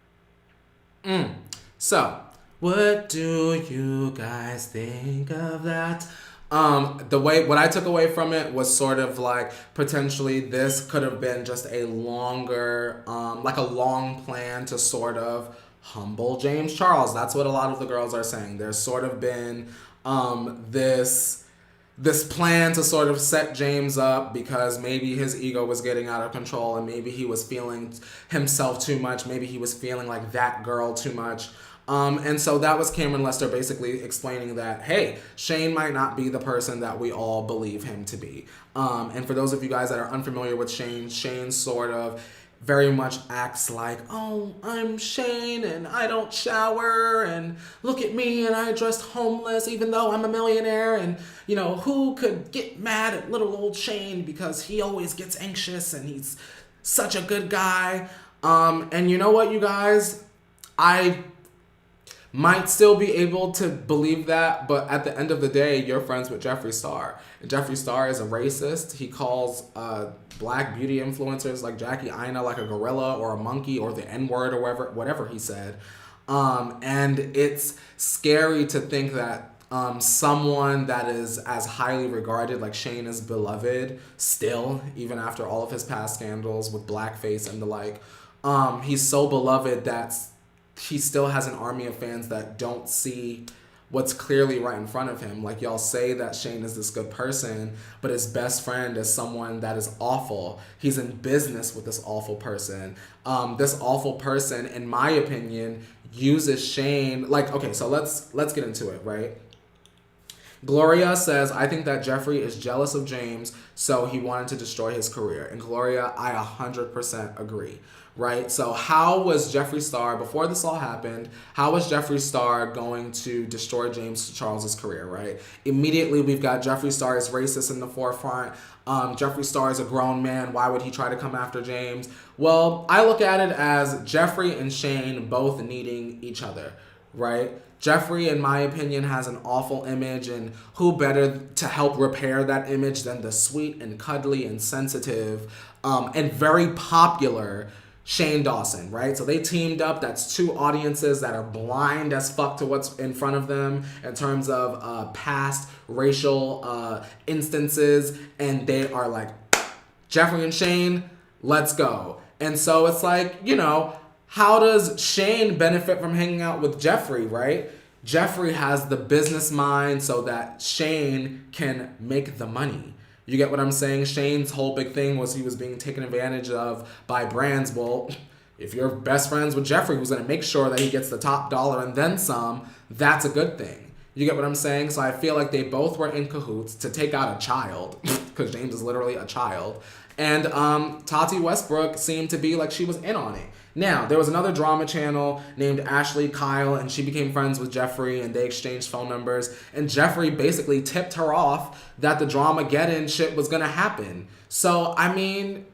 So, what do you guys think of that? What I took away from it was sort of like potentially this could have been just a longer, like a long plan to sort of humble James Charles. That's what a lot of the girls are saying. There's sort of been this plan to sort of set James up because maybe his ego was getting out of control and maybe he was feeling himself too much. Maybe he was feeling like that girl too much. And so that was Cameron Lester basically explaining that, hey, Shane might not be the person that we all believe him to be. And for those of you guys that are unfamiliar with Shane, Shane sort of very much acts like, oh, I'm Shane and I don't shower and look at me and I dressed homeless even though I'm a millionaire, and you know, who could get mad at little old Shane because he always gets anxious and he's such a good guy. And you know what, you guys, might still be able to believe that, but at the end of the day, you're friends with Jeffree Star. And Jeffree Star is a racist. He calls black beauty influencers like Jackie Aina like a gorilla or a monkey or the N-word or whatever he said. And it's scary to think that someone that is as highly regarded, like Shane is beloved still, even after all of his past scandals with blackface and the like, he's so beloved that he still has an army of fans that don't see what's clearly right in front of him. Like, y'all say that Shane is this good person, but his best friend is someone that is awful. He's in business with this awful person. This awful person, in my opinion, uses Shane. Like, okay, so let's get into it, right? Gloria says, I think that Jeffree is jealous of James, so he wanted to destroy his career. And Gloria, I 100% agree, right? So how was Jeffree Star, before this all happened, how was Jeffree Star going to destroy James Charles's career, right? Immediately, we've got Jeffree Star is racist in the forefront. Jeffree Star is a grown man. Why would he try to come after James? Well, I look at it as Jeffree and Shane both needing each other, right? Jeffree, in my opinion, has an awful image, and who better to help repair that image than the sweet and cuddly and sensitive and very popular Shane Dawson, right? So they teamed up. That's two audiences that are blind as fuck to what's in front of them in terms of past racial instances, and they are like, Jeffree and Shane, let's go. And so it's like, you know, how does Shane benefit from hanging out with Jeffree, right? Jeffree has the business mind so that Shane can make the money. You get what I'm saying? Shane's whole big thing was he was being taken advantage of by brands. Well, if you're best friends with Jeffree, who's going to make sure that he gets the top dollar and then some, that's a good thing. You get what I'm saying? So I feel like they both were in cahoots to take out a child, because James is literally a child. And Tati Westbrook seemed to be like she was in on it. Now, there was another drama channel named Ashley Kyle, and she became friends with Jeffree, and they exchanged phone numbers. And Jeffree basically tipped her off that the Dramageddon shit was going to happen. So, I mean,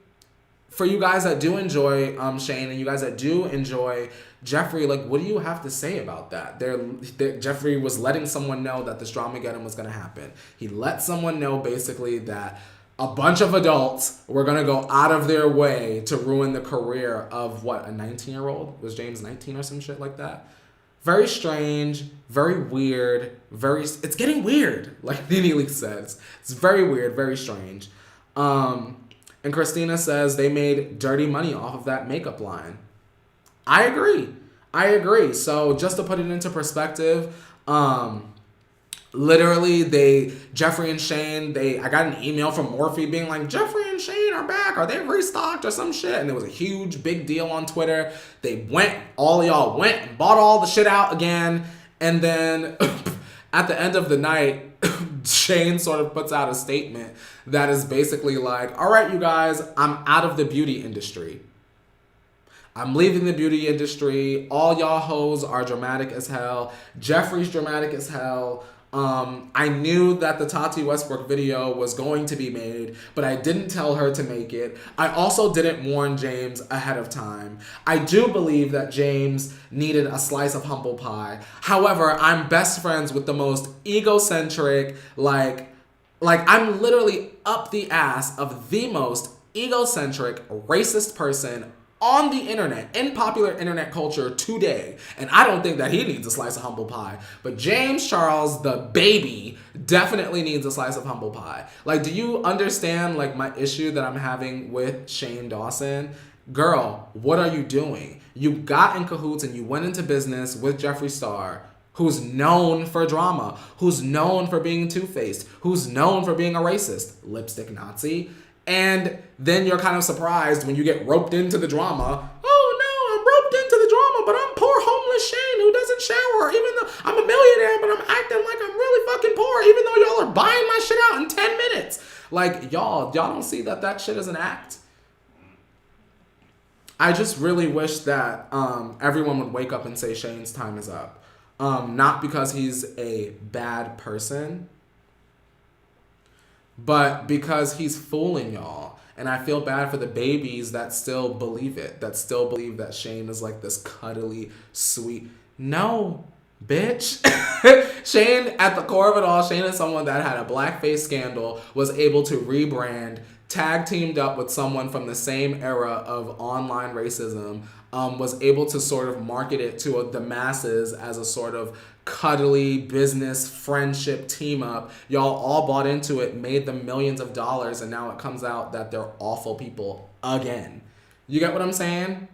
for you guys that do enjoy Shane and you guys that do enjoy Jeffree, like, what do you have to say about that? Jeffree was letting someone know that this Dramageddon was going to happen. He let someone know, basically, that a bunch of adults were going to go out of their way to ruin the career of, what, a 19-year-old? Was James 19 or some shit like that? Very strange, very weird, it's getting weird, like Nene says. It's very weird, very strange. And Christina says they made dirty money off of that makeup line. I agree. So just to put it into perspective, literally, Jeffree and Shane, I got an email from Morphe being like, Jeffree and Shane are back. Are they restocked or some shit? And it was a huge, big deal on Twitter. All of y'all went and bought all the shit out again. And then at the end of the night, Shane sort of puts out a statement that is basically like, all right, you guys, I'm out of the beauty industry. I'm leaving the beauty industry. All y'all hoes are dramatic as hell. Jeffree's dramatic as hell. I knew that the Tati Westbrook video was going to be made, but I didn't tell her to make it. I also didn't warn James ahead of time. I do believe that James needed a slice of humble pie. However, I'm best friends with the most egocentric, like I'm literally up the ass of the most egocentric, racist person on the internet, in popular internet culture today. And I don't think that he needs a slice of humble pie. But James Charles, the baby, definitely needs a slice of humble pie. Like, do you understand, like, my issue that I'm having with Shane Dawson? Girl, what are you doing? You got in cahoots and you went into business with Jeffree Star, who's known for drama, who's known for being two-faced, who's known for being a racist, lipstick Nazi. And then you're kind of surprised when you get roped into the drama. Oh no, I'm roped into the drama, but I'm poor homeless Shane who doesn't shower, even though I'm a millionaire, but I'm acting like I'm really fucking poor, even though y'all are buying my shit out in 10 minutes. Like, y'all don't see that shit is an act? I just really wish that everyone would wake up and say Shane's time is up. Not because he's a bad person, but because he's fooling y'all. And I feel bad for the babies that still believe it, that still believe that Shane is like this cuddly, sweet. No, Bitch. Shane, at the core of it all, Shane is someone that had a blackface scandal, was able to rebrand, tag teamed up with someone from the same era of online racism, was able to sort of market it to the masses as a sort of cuddly business friendship team up. Y'all all bought into it, made them millions of dollars, and now it comes out that they're awful people again. You get what I'm saying?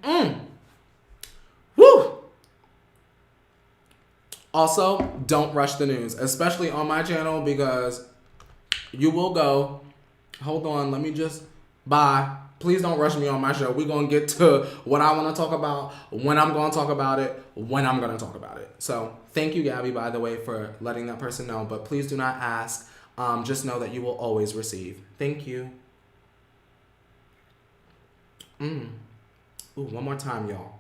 Woo! Also, don't rush the news, especially on my channel, because you will go, hold on, let me just, bye. Please don't rush me on my show. We're going to get to what I want to talk about, when I'm going to talk about it, when I'm going to talk about it. So thank you, Gabby, by the way, for letting that person know, but please do not ask. Just know that you will always receive. Thank you. Ooh, one more time, y'all.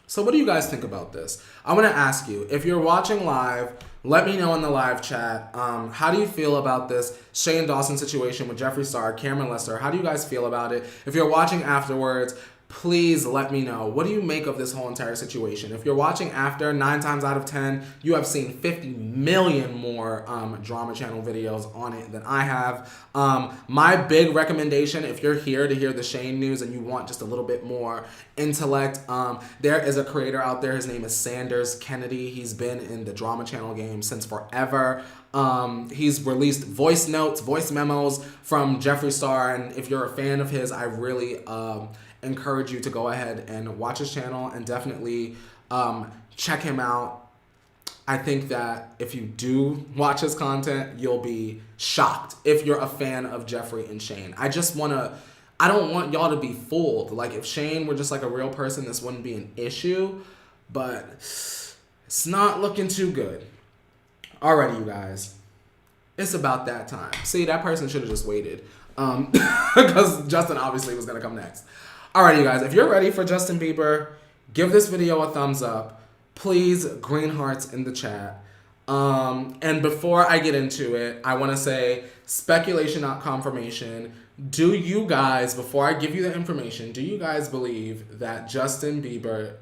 So what do you guys think about this? I want to ask you, if you're watching live, let me know in the live chat. How do you feel about this Shane Dawson situation with Jeffree Star, Cameron Lester? How do you guys feel about it? If you're watching afterwards, please let me know. What do you make of this whole entire situation? If you're watching after, 9 times out of 10, you have seen 50 million more drama channel videos on it than I have. My big recommendation, if you're here to hear the Shane news and you want just a little bit more intellect, there is a creator out there. His name is Sanders Kennedy. He's been in the drama channel game since forever. He's released voice notes, voice memos from Jeffree Star, and if you're a fan of his, I really encourage you to go ahead and watch his channel and definitely check him out. I think that if you do watch his content, you'll be shocked if you're a fan of Jeffree and Shane. I don't want y'all to be fooled. Like, if Shane were just like a real person, this wouldn't be an issue, but it's not looking too good. Alrighty, you guys. It's about that time. See, that person should have just waited. Because Justin obviously was going to come next. Alrighty, you guys. If you're ready for Justin Bieber, give this video a thumbs up. Please, green hearts in the chat. And before I get into it, I want to say speculation, not confirmation. Do you guys, before I give you the information, do you guys believe that Justin Bieber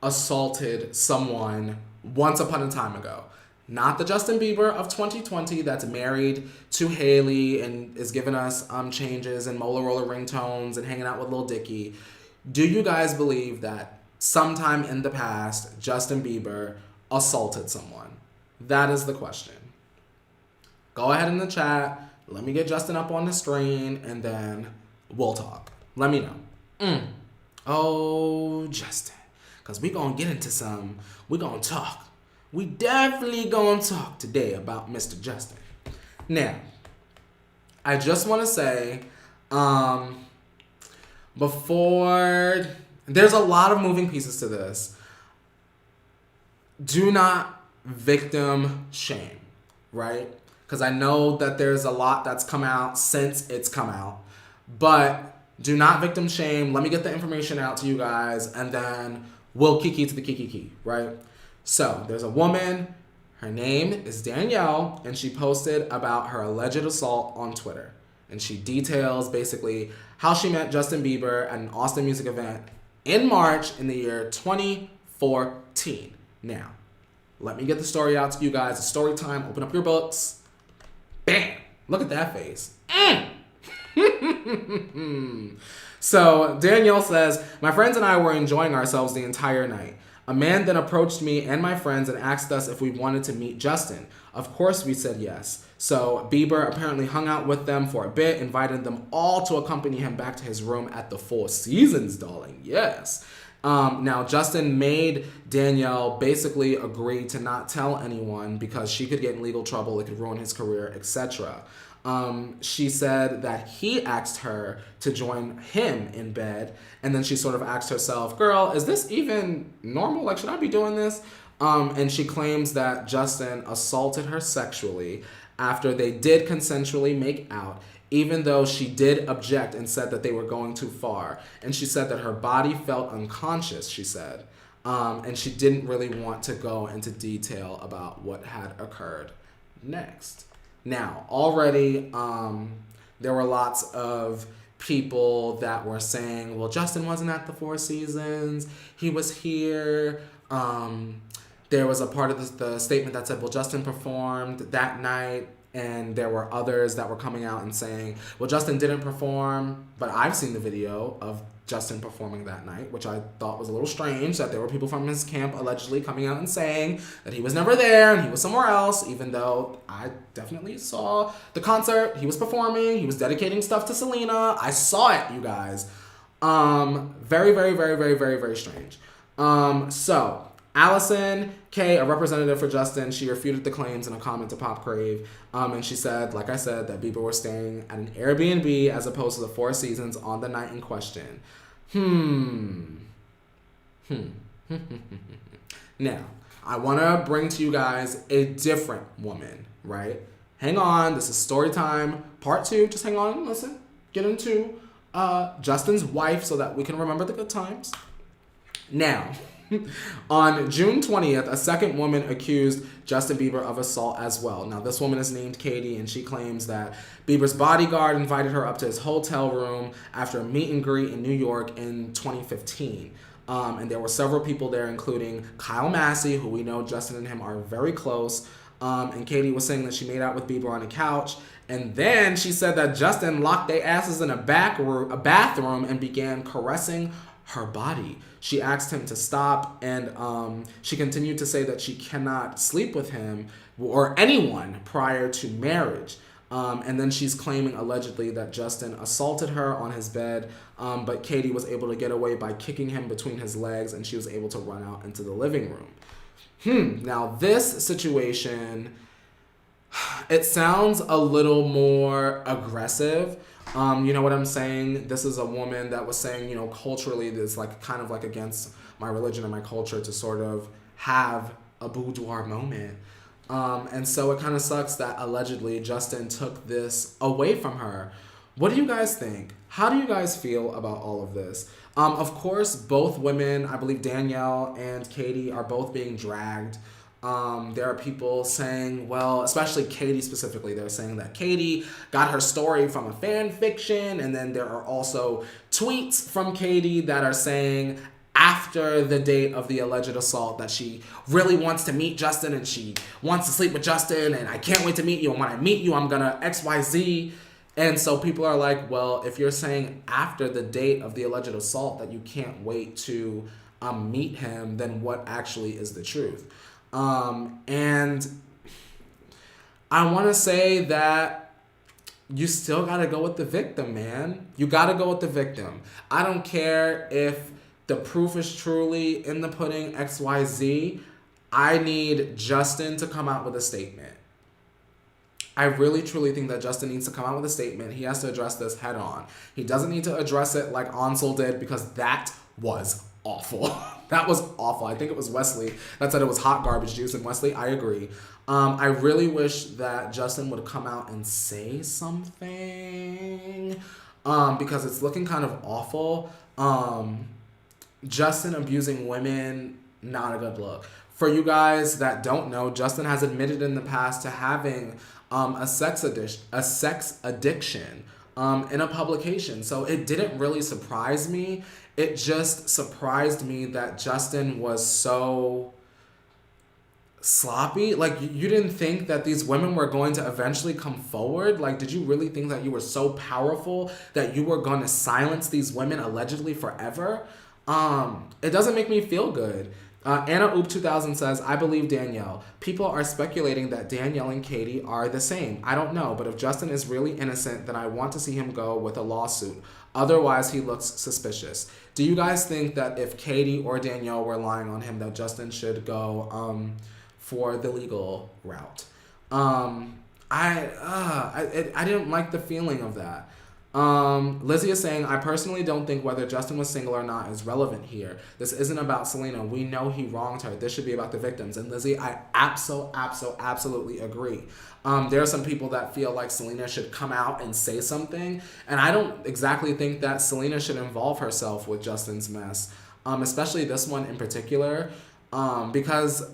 assaulted someone once upon a time ago? Not the Justin Bieber of 2020 that's married to Haley and is giving us changes and Mola Roller ringtones and hanging out with Lil Dicky. Do you guys believe that sometime in the past, Justin Bieber assaulted someone? That is the question. Go ahead in the chat. Let me get Justin up on the screen and then we'll talk. Let me know. Oh, Justin. Because we're going to get into we're going to talk. We definitely gonna talk today about Mr. Justin. Now, I just want to say, before, there's a lot of moving pieces to this. Do not victim shame, right? Because I know that there's a lot that's come out since it's come out, but do not victim shame. Let me get the information out to you guys, and then we'll kiki to the kiki, right? So, there's a woman, her name is Danielle, and she posted about her alleged assault on Twitter. And she details basically how she met Justin Bieber at an Austin music event in March in the year 2014. Now, let me get the story out to you guys. It's story time. Open up your books. Bam! Look at that face. So, Danielle says, my friends and I were enjoying ourselves the entire night. A man then approached me and my friends and asked us if we wanted to meet Justin. Of course we said yes. So Bieber apparently hung out with them for a bit, invited them all to accompany him back to his room at the Four Seasons, darling. Yes. Now, Justin made Danielle basically agree to not tell anyone because she could get in legal trouble, it could ruin his career, etc. She said that he asked her to join him in bed, and then she sort of asked herself, girl, is this even normal? Like, should I be doing this? And she claims that Justin assaulted her sexually after they did consensually make out, even though she did object and said that they were going too far. And she said that her body felt unconscious, she said. And she didn't really want to go into detail about what had occurred next. Now, already, there were lots of people that were saying, well, Justin wasn't at the Four Seasons. He was here. there was a part of the statement that said, well, Justin performed that night, and there were others that were coming out and saying, well, Justin didn't perform, but I've seen the video of Justin performing that night, which I thought was a little strange, that there were people from his camp allegedly coming out and saying that he was never there and he was somewhere else, even though I definitely saw the concert. He was performing, he was dedicating stuff to Selena. I saw it, you guys. Very, very, very, very, very, very strange. So Allison K, a representative for Justin, she refuted the claims in a comment to Pop Crave. And she said, like I said, that Bieber was staying at an Airbnb as opposed to the Four Seasons on the night in question. Now, I want to bring to you guys a different woman, right? Hang on. This is story time part 2. Just hang on and listen. Get into Justin's wife so that we can remember the good times. Now, on June 20th, a second woman accused Justin Bieber of assault as well. Now, this woman is named Katie, and she claims that Bieber's bodyguard invited her up to his hotel room after a meet and greet in New York in 2015. And there were several people there, including Kyle Massey, who we know Justin and him are very close. And Katie was saying that she made out with Bieber on a couch. And then she said that Justin locked their asses in a bathroom and began caressing her body. She asked him to stop, and she continued to say that she cannot sleep with him or anyone prior to marriage. And then she's claiming allegedly that Justin assaulted her on his bed, but Katie was able to get away by kicking him between his legs, and she was able to run out into the living room. Now this situation, it sounds a little more aggressive. You know what I'm saying? This is a woman that was saying, you know, culturally, this like kind of like against my religion and my culture to sort of have a boudoir moment. And so it kind of sucks that allegedly Justin took this away from her. What do you guys think? How do you guys feel about all of this? Of course, both women, I believe Danielle and Katie, are both being dragged. There are people saying, well, especially Katie specifically, they're saying that Katie got her story from a fan fiction. And then there are also tweets from Katie that are saying after the date of the alleged assault that she really wants to meet Justin and she wants to sleep with Justin and I can't wait to meet you. And when I meet you, I'm gonna XYZ. And so people are like, well, if you're saying after the date of the alleged assault that you can't wait to meet him, then what actually is the truth? And I want to say that you still got to go with the victim, man. You got to go with the victim. I don't care if the proof is truly in the pudding, XYZ. I need Justin to come out with a statement. I really, truly think that Justin needs to come out with a statement. He has to address this head on. He doesn't need to address it like Ansel did, because that was awful. That was awful. I think it was Wesley that said it was hot garbage juice, and Wesley, I agree. I really wish that Justin would come out and say something, because it's looking kind of awful. Justin abusing women, not a good look. For you guys that don't know, Justin has admitted in the past to having a sex addiction in a publication. So it didn't really surprise me. It just surprised me that Justin was so sloppy. Like, you didn't think that these women were going to eventually come forward? Like, did you really think that you were so powerful that you were going to silence these women allegedly forever? It doesn't make me feel good. Anna Oop 2000 says, I believe Danielle. People are speculating that Danielle and Katie are the same. I don't know, but if Justin is really innocent, then I want to see him go with a lawsuit. Otherwise, he looks suspicious. Do you guys think that if Katie or Danielle were lying on him, that Justin should go for the legal route? I didn't like the feeling of that. Lizzie is saying, I personally don't think whether Justin was single or not is relevant here. This isn't about Selena. We know he wronged her. This should be about the victims. And Lizzie, I absolutely agree. There are some people that feel like Selena should come out and say something. And I don't exactly think that Selena should involve herself with Justin's mess. Especially this one in particular. Because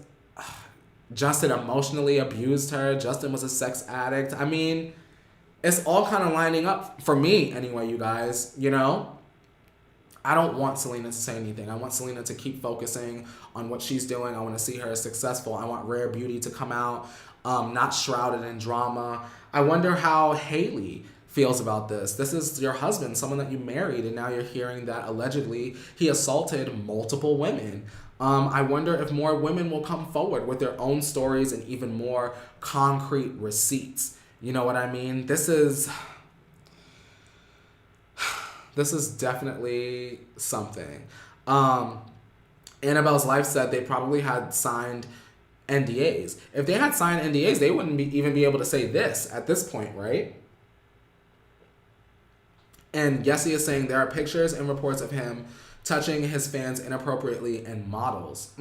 Justin emotionally abused her. Justin was a sex addict. I mean, it's all kind of lining up for me anyway, you guys, you know? I don't want Selena to say anything. I want Selena to keep focusing on what she's doing. I want to see her successful. I want Rare Beauty to come out not shrouded in drama. I wonder how Haley feels about this. This is your husband, someone that you married, and now you're hearing that allegedly he assaulted multiple women. I wonder if more women will come forward with their own stories and even more concrete receipts. You know what I mean? This is definitely something. Annabelle's Life said they probably had signed NDAs. If they had signed NDAs, they wouldn't even be able to say this at this point, right? And Yessie is saying there are pictures and reports of him touching his fans inappropriately and models.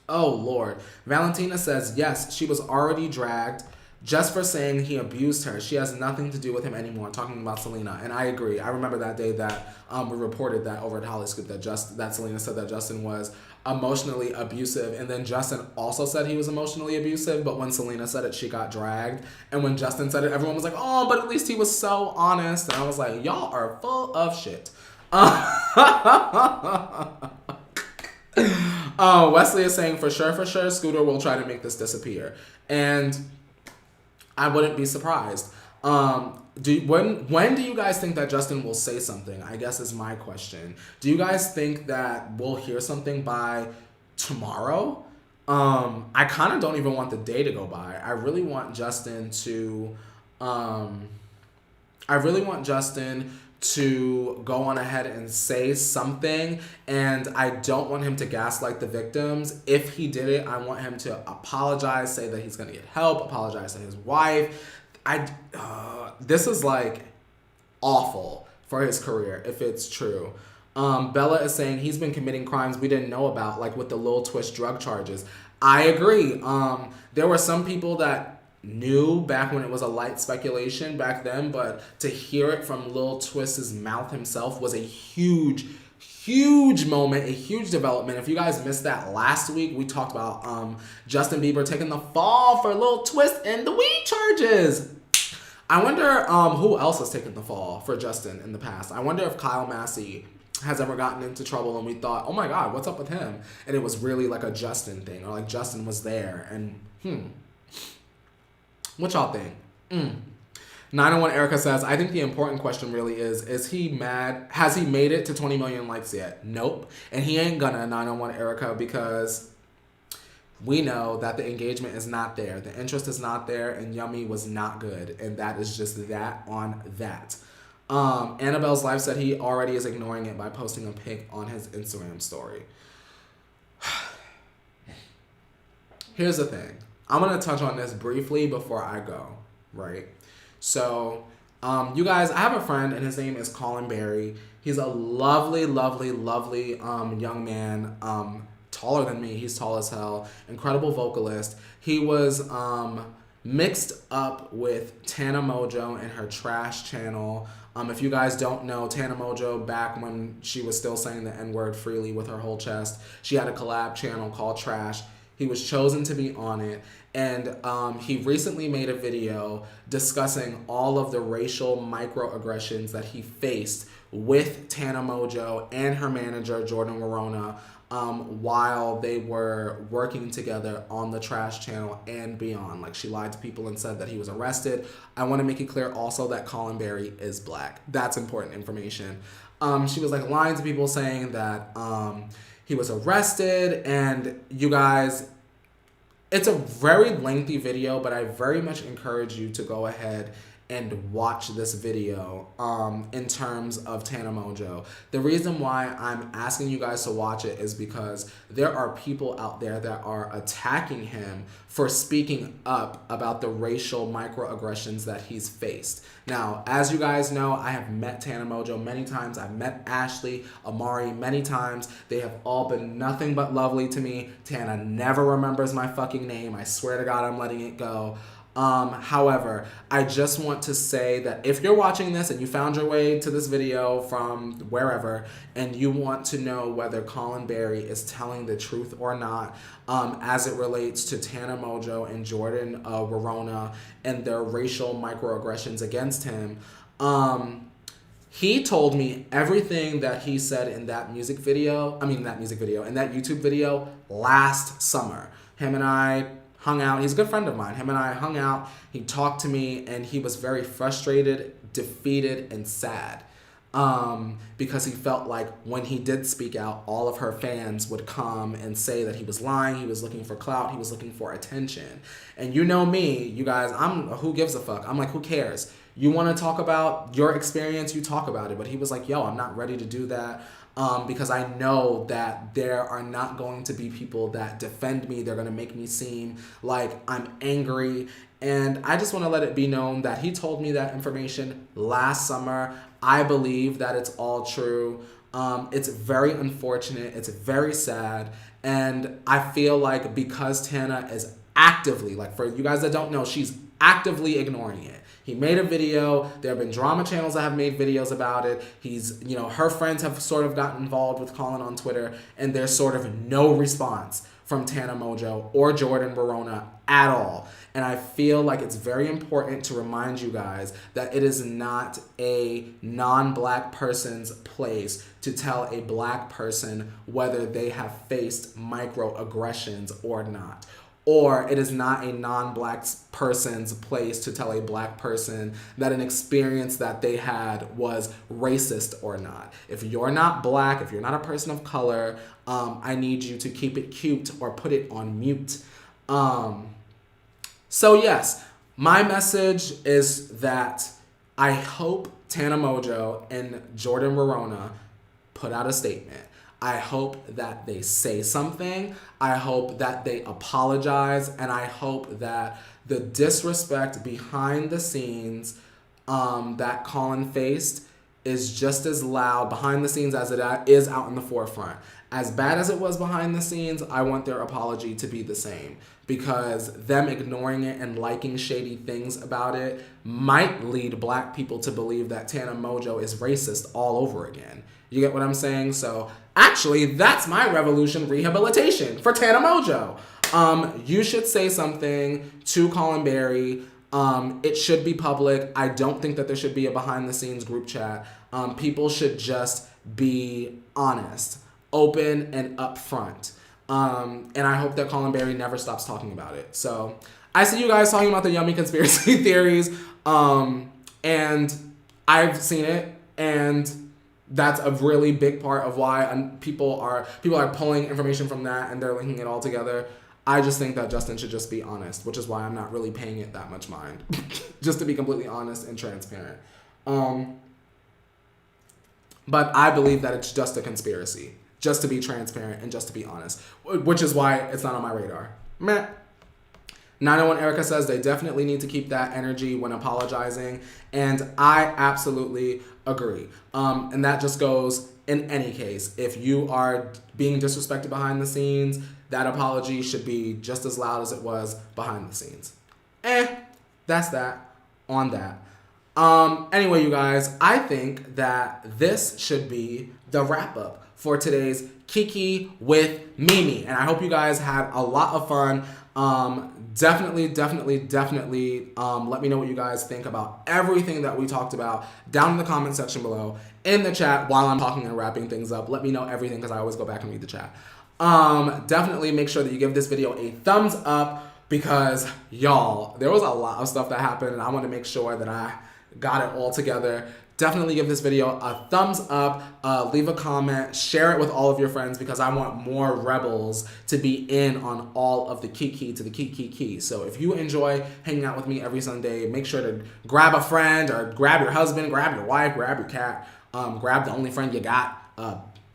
Oh, Lord. Valentina says, yes, she was already dragged just for saying he abused her. She has nothing to do with him anymore. Talking about Selena. And I agree. I remember that day that we reported that over at Holly Scoop that Selena said that Justin was emotionally abusive. And then Justin also said he was emotionally abusive. But when Selena said it, she got dragged. And when Justin said it, everyone was like, oh, but at least he was so honest. And I was like, y'all are full of shit. Wesley is saying for sure, Scooter will try to make this disappear. And I wouldn't be surprised. When do you guys think that Justin will say something? I guess is my question. Do you guys think that we'll hear something by tomorrow? I kind of don't even want the day to go by. I really want Justin to go on ahead and say something, and I don't want him to gaslight the victims. If he did it, I want him to apologize, say that he's going to get help, apologize to his wife. This is like awful for his career if it's true. Bella is saying he's been committing crimes we didn't know about, like with the Lil Twist drug charges. I agree. There were some people that knew back when it was a light speculation back then, but to hear it from Lil Twist's mouth himself was a huge moment, a huge development. If you guys missed that last week, we talked about Justin Bieber taking the fall for Lil Twist and the weed charges. I wonder who else has taken the fall for Justin in the past. I wonder if Kyle Massey has ever gotten into trouble and we thought, oh my God, what's up with him? And it was really like a Justin thing, or like Justin was there and what y'all think? 901 Erica says, I think the important question really is he mad? Has he made it to 20 million likes yet? Nope. And he ain't gonna, 901 Erica, because we know that the engagement is not there. The interest is not there, and Yummy was not good. And that is just that on that. Annabelle's Life said he already is ignoring it by posting a pic on his Instagram story. Here's the thing. I'm going to touch on this briefly before I go, right? So, you guys, I have a friend, and his name is Colin Berry. He's a lovely young man, taller than me. He's tall as hell. Incredible vocalist. He was mixed up with Tana Mojo and her Trash channel. If you guys don't know, Tana Mojo, back when she was still saying the N-word freely with her whole chest, she had a collab channel called Trash. He was chosen to be on it, and he recently made a video discussing all of the racial microaggressions that he faced with Tana Mojo and her manager, Jordan Warona, while they were working together on the Trash channel and beyond. Like, she lied to people and said that he was arrested. I want to make it clear also that Colin Berry is black. That's important information. She was like lying to people, saying that he was arrested, and you guys, it's a very lengthy video, but I very much encourage you to go ahead and watch this video in terms of Tana Mojo. The reason why I'm asking you guys to watch it is because there are people out there that are attacking him for speaking up about the racial microaggressions that he's faced. Now, as you guys know, I have met Tana Mojo many times. I've met Ashley, Amari many times. They have all been nothing but lovely to me. Tana never remembers my fucking name. I swear to God, I'm letting it go. However, I just want to say that if you're watching this and you found your way to this video from wherever and you want to know whether Colin Berry is telling the truth or not, as it relates to Tana Mojo and Jordan Warona and their racial microaggressions against him, He told me everything that he said in that in that YouTube video last summer. Him and I hung out. He's a good friend of mine. Him and I hung out. He talked to me, and he was very frustrated, defeated, and sad. Because he felt like when he did speak out, all of her fans would come and say that he was lying, he was looking for clout, he was looking for attention. And you know me, you guys, who gives a fuck? I'm like, who cares? You want to talk about your experience, you talk about it. But he was like, yo, I'm not ready to do that. Because I know that there are not going to be people that defend me. They're going to make me seem like I'm angry. And I just want to let it be known that he told me that information last summer. I believe that it's all true. It's very unfortunate. It's very sad. And I feel like because Tana is actively, like for you guys that don't know, she's actively ignoring it. He made a video. There have been drama channels that have made videos about it. Her friends have sort of gotten involved with Colin on Twitter, and there's sort of no response from Tana Mongeau or Jordan Verona at all. And I feel like it's very important to remind you guys that it is not a non-black person's place to tell a black person whether they have faced microaggressions or not. Or it is not a non-black person's place to tell a black person that an experience that they had was racist or not. If you're not black, if you're not a person of color, I need you to keep it cute or put it on mute. So yes, my message is that I hope Tana Mongeau and Jordan Verona put out a statement. I hope that they say something. I hope that they apologize. And I hope that the disrespect behind the scenes that Colin faced is just as loud behind the scenes as it is out in the forefront. As bad as it was behind the scenes, I want their apology to be the same. Because them ignoring it and liking shady things about it might lead black people to believe that Tana Mongeau is racist all over again. You get what I'm saying? So actually, that's my revolution rehabilitation for Tana Mongeau. You should say something to Colin Berry. It should be public. I don't think that there should be a behind the scenes group chat. People should just be honest, open, and upfront. And I hope that Colin Berry never stops talking about it. So I see you guys talking about the yummy conspiracy theories. And I've seen it, and that's a really big part of why people are pulling information from that and they're linking it all together. I just think that Justin should just be honest, which is why I'm not really paying it that much mind. Just to be completely honest and transparent. But I believe that it's just a conspiracy. Just to be transparent and just to be honest. Which is why it's not on my radar. Meh. 901 Erica says they definitely need to keep that energy when apologizing. And I absolutely agree. And that just goes in any case. If you are being disrespected behind the scenes, that apology should be just as loud as it was behind the scenes. That's that on that. Anyway, you guys, I think that this should be the wrap up for today's Kiki with Mimi. And I hope you guys had a lot of fun. Definitely let me know what you guys think about everything that we talked about down in the comment section below, in the chat while I'm talking and wrapping things up. Let me know everything because I always go back and read the chat. Definitely make sure that you give this video a thumbs up because, y'all, there was a lot of stuff that happened and I want to make sure that I got it all together. Definitely give this video a thumbs up, leave a comment, share it with all of your friends because I want more rebels to be in on all of the Kiki to the Kiki. So if you enjoy hanging out with me every Sunday, make sure to grab a friend or grab your husband, grab your wife, grab your cat, grab the only friend you got,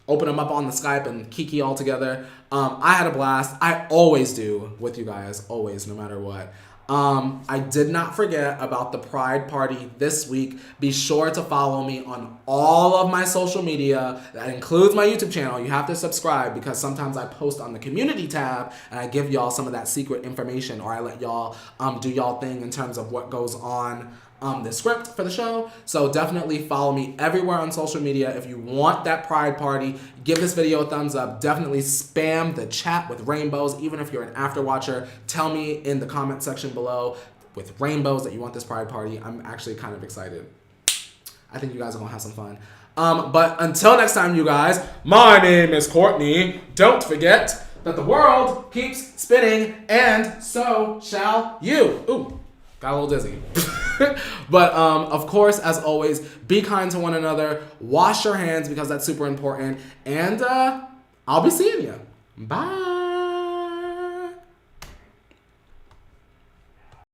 open them up on the Skype and Kiki all together. I had a blast. I always do with you guys, always, no matter what. I did not forget about the Pride Party this week. Be sure to follow me on all of my social media. That includes my YouTube channel. You have to subscribe because sometimes I post on the community tab and I give y'all some of that secret information, or I let y'all do y'all thing in terms of what goes on the script for the show. So definitely follow me everywhere on social media. If you want that Pride Party, give this video a thumbs up. Definitely spam the chat with rainbows. Even if you're an after watcher, tell me in the comment section below with rainbows that you want this Pride Party. I'm actually kind of excited. I think you guys are gonna have some fun. But until next time, you guys, my name is Courtney. Don't forget that the world keeps spinning, and so shall you. Ooh, got a little dizzy. But of course, as always, be kind to one another. Wash your hands because that's super important. And I'll be seeing you. Bye.